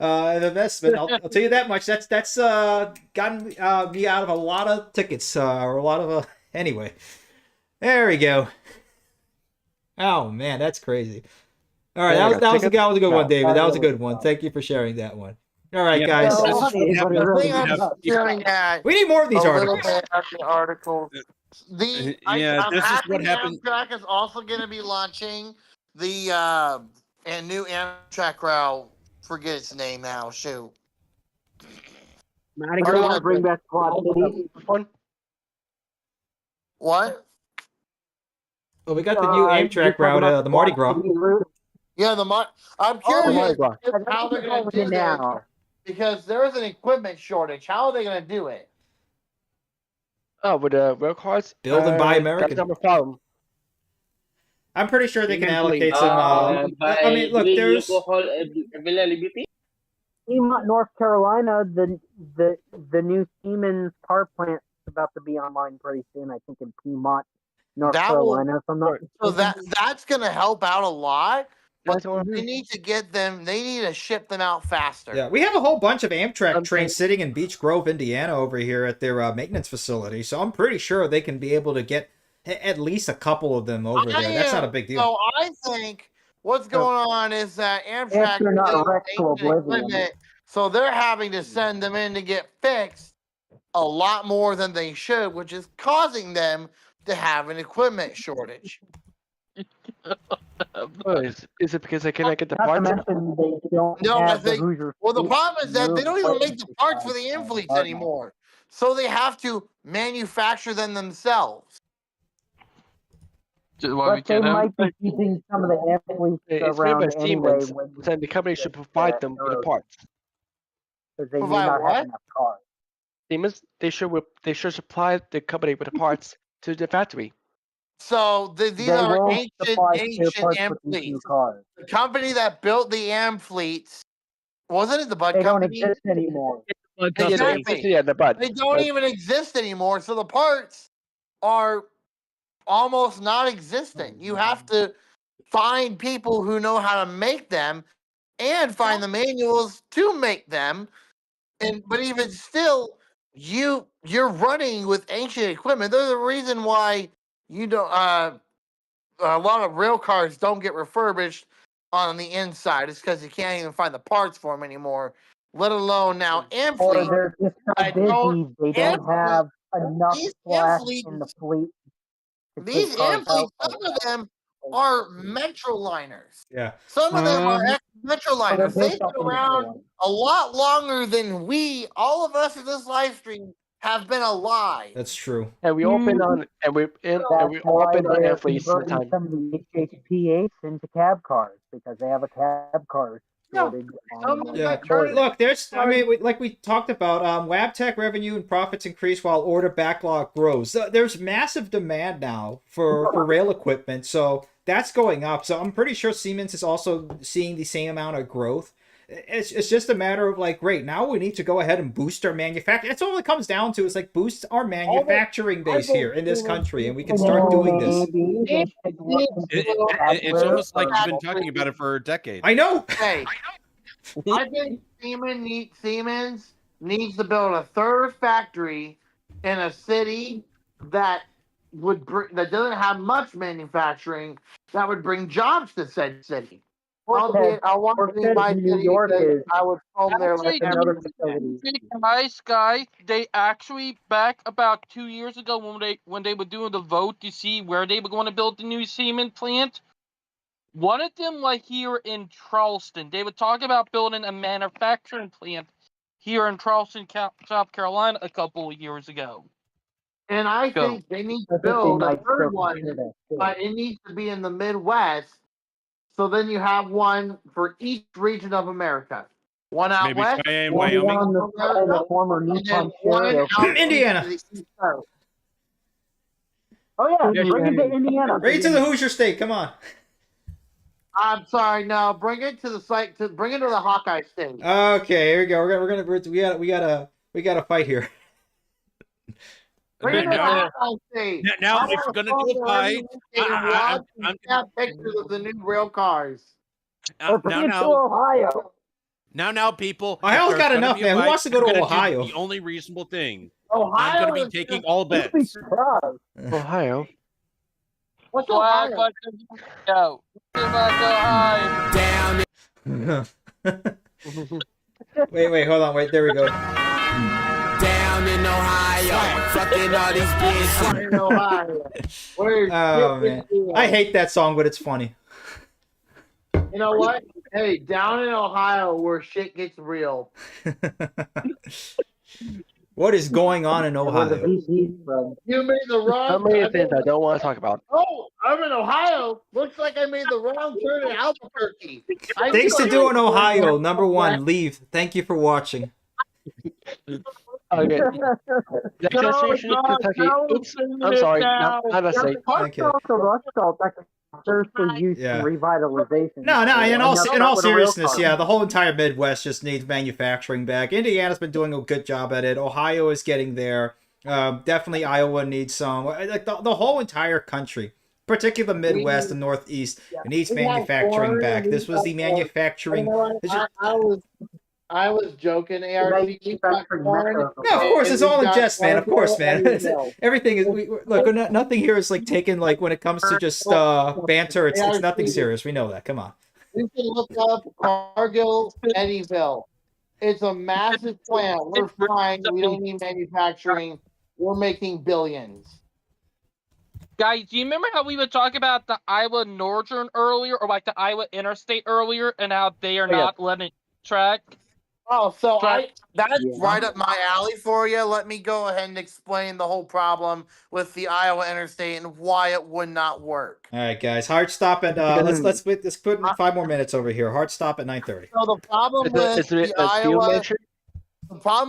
An investment. I'll tell you that much. That's gotten me out of a lot of tickets or a lot of anyway. There we go. Oh man, that's crazy. All right, that was a good one, David. That was a good one. Thank you for sharing that one. All right, guys. We need more of these articles. This is what happened. Amtrak is also going to be launching the new Amtrak route. Forget its name now. Shoot. Mardi Gras. Bring back Quad City. What? Well, we got the new Amtrak route, the Mardi Gras. Yeah, I'm curious how they're going to do now because there is an equipment shortage. How are they going to do it? Oh, with rail cars? Build and buy American. That's not a problem. I'm pretty sure they can allocate some. I mean, look, there's Piedmont, North Carolina. The new Siemens power plant is about to be online pretty soon. I think in Piedmont, North Carolina. If I'm not so that's going to help out a lot. But they need to get them. They need to ship them out faster. Yeah, we have a whole bunch of Amtrak trains sitting in Beech Grove, Indiana, over here at their maintenance facility. So I'm pretty sure they can be able to get at least a couple of them over there. That's not a big deal. So I think what's going on is that Amtrak equipment, so they're having to send them in to get fixed a lot more than they should, which is causing them to have an equipment shortage. Is it because they cannot get the parts? No, I think. Well, the problem is that they don't even make the parts for the infleets anymore, so they have to manufacture them themselves. But they might be keeping some of the athletes It's made around by anyway Siemens, when then the company should provide them with the parts. because they may Provide not what? have enough cars. Siemens, they should supply the company with the parts to the factory. So these They are won't ancient, supply spare ancient parts AM with these new fleets. cars. The company that built the AM fleets wasn't it the Bud They don't company? exist anymore. Exactly. Yeah, the Bud. They don't even exist anymore, so the parts are almost non-existent. You have to find people who know how to make them and find the manuals to make them. But even still, you're running with ancient equipment. There's a reason why you don't a lot of rail cars don't get refurbished on the inside. It's because you can't even find the parts for them anymore. Let alone now AM Or fleet. they're just so I busy don't- they don't Am have enough these slack athletes- in the fleet. to These take cars AM fleets, out. some of them are Metroliners. Yeah. Some of them are Mhm. ex-Metroliners. So they're They've built been up around into a lot longer than all of us in this live stream, have been alive. That's true. And we all been on, and we all been on they're athletes in converting time. some of the HHP8s into cab cars because they have a cab car shortage. Yeah, look, there's, I mean, like we talked about, Wabtec revenue and profits increase while order backlog grows. So there's massive demand now for rail equipment, so that's going up. So I'm pretty sure Siemens is also seeing the same amount of growth. It's just a matter of like, great, now we need to go ahead and boost our manufacturing. That's all it comes down to. Is like boost our manufacturing base here in this country, and we can start doing this. It's almost like you've been talking about it for a decade. I know. Hey, I think Siemens needs to build a third factory in a city that that doesn't have much manufacturing, that would bring jobs to said city. I want to be my New city York because is I would film there like another every facility. Guys, they actually back about 2 years ago when they were doing the vote to see where they were going to build the new Siemens plant. One of them, like here in Charleston, they were talking about building a manufacturing plant here in Charleston, South Carolina, a couple of years ago. And I think they need to build a third one, but it needs to be in the Midwest. So then you have one for each region of America. One out Maybe west, Cheyenne, one Wyoming. on the former Nippon stereo. Indiana. Oh yeah, bring it to Indiana. Bring it to the Hoosier State. Come on. I'm sorry, no, bring it to the site. Bring it to the Hawkeye State. Okay, here we go. We got to fight here. Bring it to the Hawkeye State. Now, if you're gonna do a fight, I'm pictures of the new rail cars. Or bring it to Ohio. Now, people. Ohio's if got there's gonna enough, be a man. Who fight, wants to go to you're gonna do Ohio? The only reasonable thing. Ohio I'm going to is be taking just- all bets. Ohio. What's Ohio? Go. Ohio. Down. Wait, hold on. Wait, there we go. Down in Ohio, fucking all these bitches. In Ohio. Where's Oh man, I hate that song, but it's funny. You know what? Hey, down in Ohio where shit gets real. What is going on in Ohio? You made the wrong. How many things I don't want to talk about? Oh, I'm in Ohio. Looks like I made the wrong turn in Albuquerque. Things to do in Ohio. Number one, leave. Thank you for watching. Okay. Next destination is Kentucky. Oops. I'm sorry. Not a state. Thank you. There's for youth Yeah. and revitalization. No. In all That's not what a rail seriousness, car yeah, is. the whole entire Midwest just needs manufacturing back. Indiana's been doing a good job at it. Ohio is getting there. Definitely Iowa needs some. Like the whole entire country, particularly the Midwest and Northeast, needs We have manufacturing corn back. and This was the we have corn. manufacturing. You know what? I was joking, ARC. No, of course, it's all in jest, man. Of course, man. Everything is. Look, nothing here is like taken like when it comes to just banter. It's nothing serious. We know that. Come on. You can look up Cargill, Eddyville. It's a massive plant. We're fine. We don't need manufacturing. We're making billions. Guys, do you remember how we were talking about the Iowa Northern earlier, or like the Iowa Interstate earlier, and how they are yeah. not letting it track? Oh, so that's Yeah. right up my alley for you. Let me go ahead and explain the whole problem with the Iowa Interstate and why it would not work. All right, guys. Hard stop at let's put in 5 more minutes over here. Hard stop at 9:30. So the problem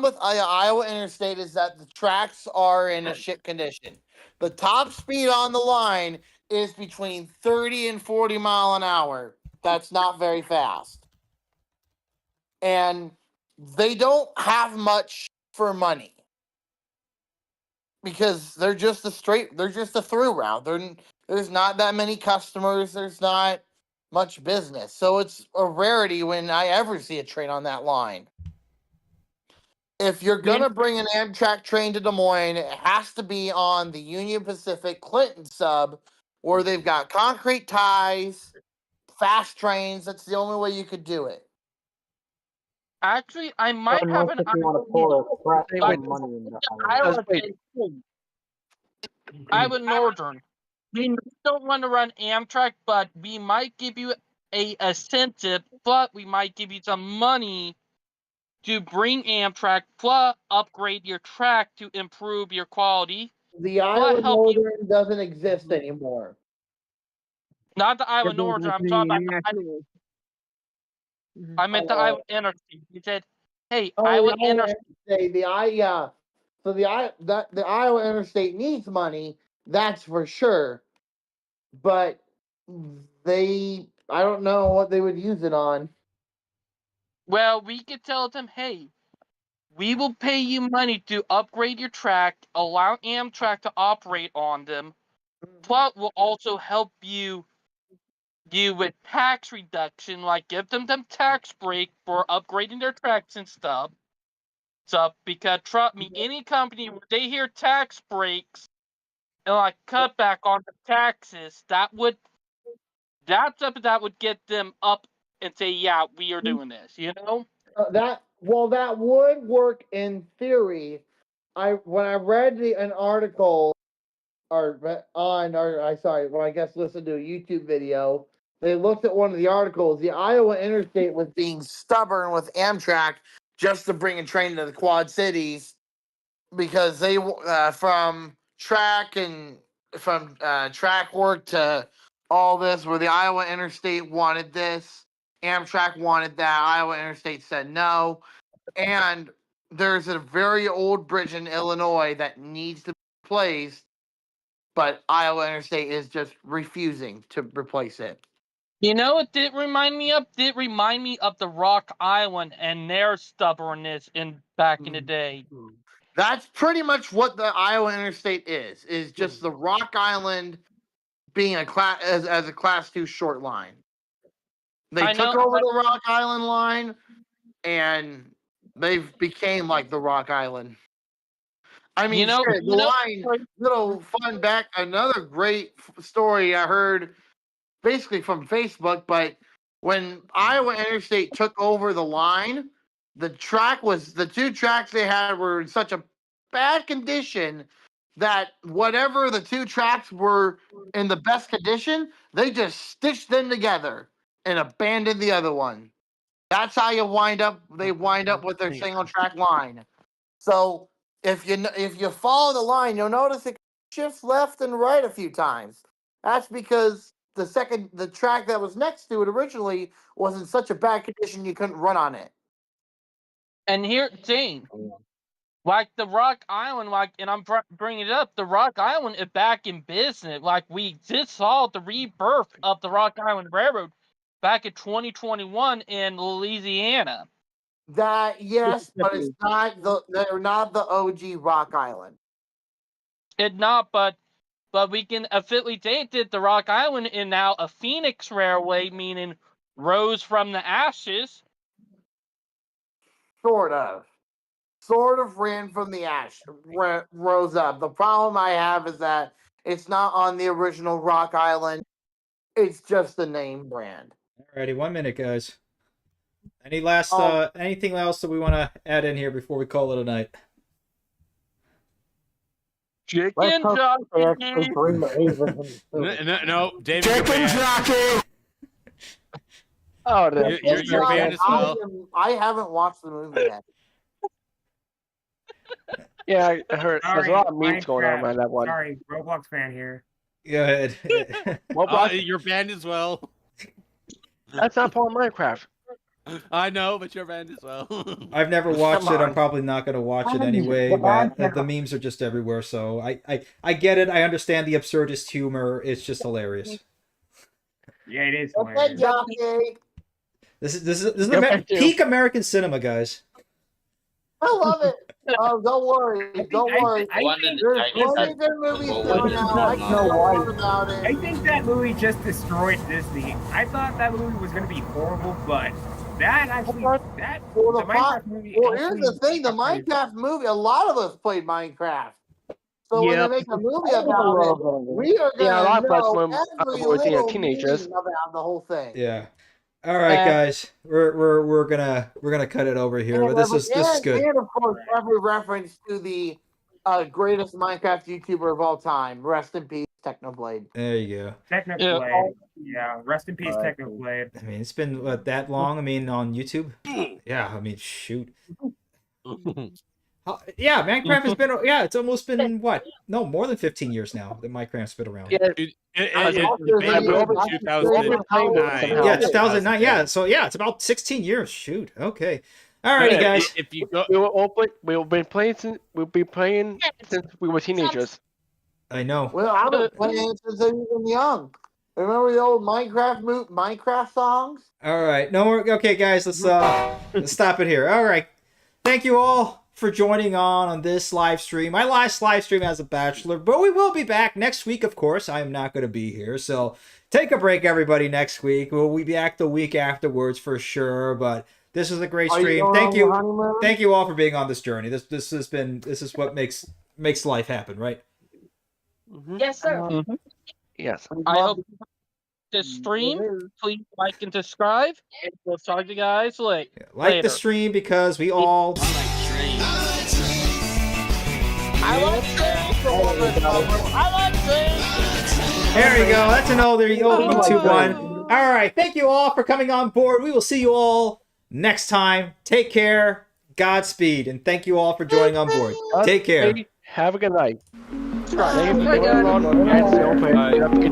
with the Iowa Interstate is that the tracks are in a shit condition. The top speed on the line is between 30 and 40 mile an hour. That's not very fast. And they don't have much for money because they're just a through route. There's not that many customers. There's not much business. So it's a rarity when I ever see a train on that line. If you're going to bring an Amtrak train to Des Moines, it has to be on the Union Pacific Clinton sub where they've got concrete ties, fast trains. That's the only way you could do it. Actually, I might have an Iowa Northern. We don't want to run Amtrak, but we might give you a incentive, but we might give you some money to bring Amtrak, plus upgrade your track to improve your quality. The Iowa Northern doesn't exist anymore. Not the Iowa Northern. I'm talking about I meant the Iowa Interstate. You said, "Hey, Iowa Interstate." The Iowa Interstate needs money. That's for sure. But I don't know what they would use it on. Well, we could tell them, "Hey, we will pay you money to upgrade your track, allow Amtrak to operate on them, plus we'll also help you with tax reduction, like give them tax break for upgrading their tracks and stuff." So, because trust me, any company when they hear tax breaks and like cut back on the taxes, that's something that would get them up and say, "Yeah, we are doing this." You know. That would work in theory. When I read an article when I guess listened to a YouTube video, they looked at one of the articles. The Iowa Interstate was being stubborn with Amtrak just to bring a train to the Quad Cities because they from track work to all this, where the Iowa Interstate wanted this, Amtrak wanted that, Iowa Interstate said no, and there's a very old bridge in Illinois that needs to be replaced, but Iowa Interstate is just refusing to replace it. You know what did remind me of? Did remind me of the Rock Island and their stubbornness back in the day. That's pretty much what the Iowa Interstate is just the Rock Island being a as a Class 2 short line. They took over the Rock Island line, and they've became like the Rock Island. I mean, little fun back. Another great story I heard, basically from Facebook. But when Iowa Interstate took over the line, the two tracks they had were in such a bad condition that whatever the two tracks were in the best condition, they just stitched them together and abandoned the other one. That's how they wind up with their single track line. So if you follow the line, you'll notice it shifts left and right a few times. That's because the track that was next to it originally was in such a bad condition you couldn't run on it. And here, Jane, like the Rock Island, and I'm bringing it up, the Rock Island is back in business. Like, we just saw the rebirth of the Rock Island Railroad back in 2021 in Louisiana. Yes, but they're not the OG Rock Island. It's not, but we can officially say that the Rock Island is now a Phoenix Railway, meaning rose from the ashes. Sort of ran from the ash, rose up. The problem I have is that it's not on the original Rock Island. It's just the name brand. Alrighty, 1 minute, guys. Anything else that we want to add in here before we call it a night? Chicken jockey. No, David. Chicken jockey. Oh, You're banned as well. I haven't watched the movie yet. Yeah, I heard there's a lot of memes going on Minecraft. around that one. Sorry, Roblox fan here. Go ahead. You're banned as well. That's not part of Minecraft. I know, but you're banned as well. I've never watched Come it. I'm on. probably not going to watch it anyway. But the memes are just everywhere, so I get it. I understand the absurdist humor. It's just hilarious. Yeah, it is. Okay, Jockey. This is Go back to- peak American cinema, guys. I love it. Oh, don't worry. Don't worry. There's plenty of good movies coming out. I can talk about it. I think that movie just destroyed Disney. I thought that movie was going to be horrible, but that actually, Well, the Minecraft movie. Well, here's the thing: the Minecraft movie. A lot of us played Minecraft. So when they make a movie about it, we are Yeah, a lot gonna of us know when every we were little teenagers. meaning about the whole thing. Yeah. All right, guys. We're gonna cut it over here. But this is good. And of course, every reference to the greatest Minecraft YouTuber of all time. Rest in peace, Technoblade. There you go. Technoblade. Yeah, rest in peace, Technoblade. I mean, it's been that long. I mean, on YouTube. Yeah. I mean, shoot. Yeah, Minecraft has been. Yeah, it's almost been what? No, more than 15 years now that Minecraft's been around. Yeah, Yeah, 2009. Yeah, so yeah, it's about 16 years. Shoot. Okay. All righty, guys. If you go, we've been playing since we were teenagers. I know. Well, I've been playing since I was even young. Remember the old Minecraft songs? All right. No more. Okay, guys. Let's stop it here. All right. Thank you all for joining on this live stream. My last live stream as a bachelor, but we will be back next week. Of course, I am not going to be here, so take a break, everybody. Next week we'll be back the week afterwards for sure. But this was a great stream. Thank you all for being on this journey. This is what makes life happen, right? Yes, sir. Yes. I hope this stream. Please like and subscribe. And we'll talk to you guys later. Like the stream because we all. I like trains. There you go. That's an older YouTube one. All right. Thank you all for coming on board. We will see you all next time. Take care. Godspeed. And thank you all for joining on board. Take care. Have a good night. Thank you for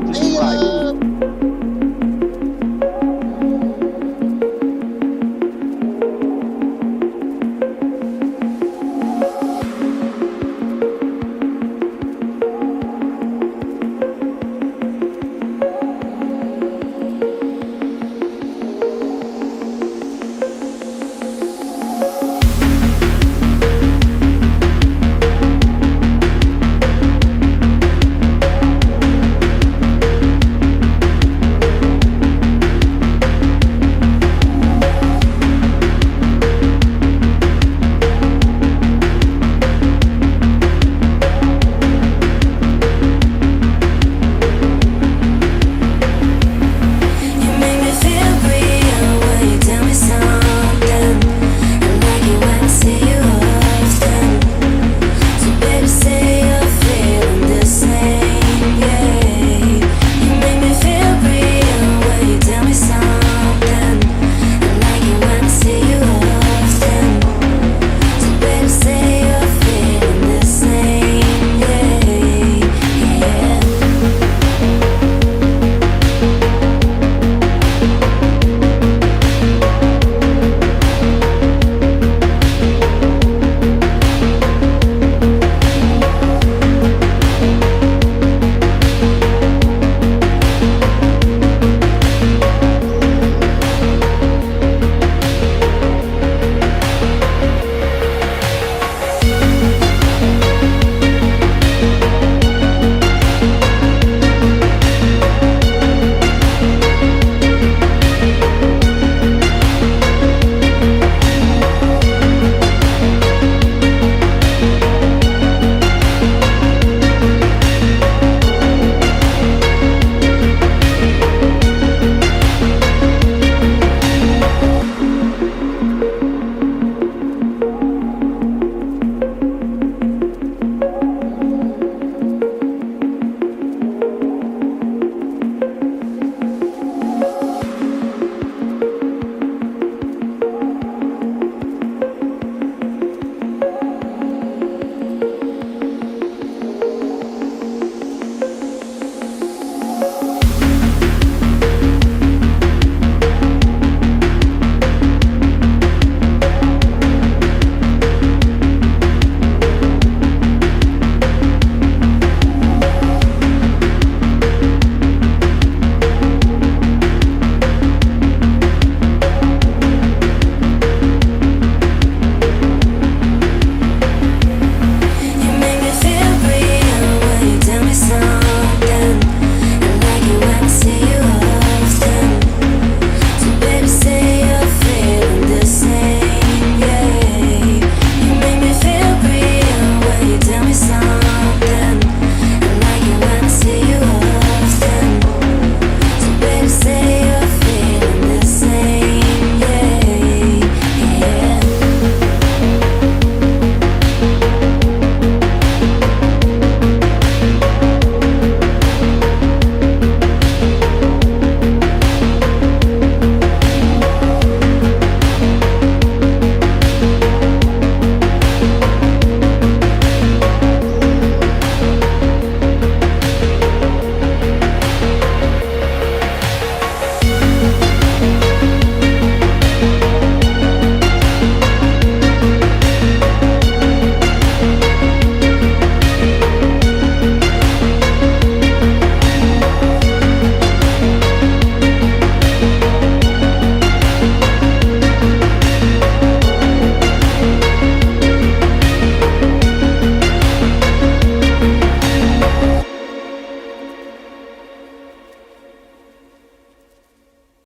everyone.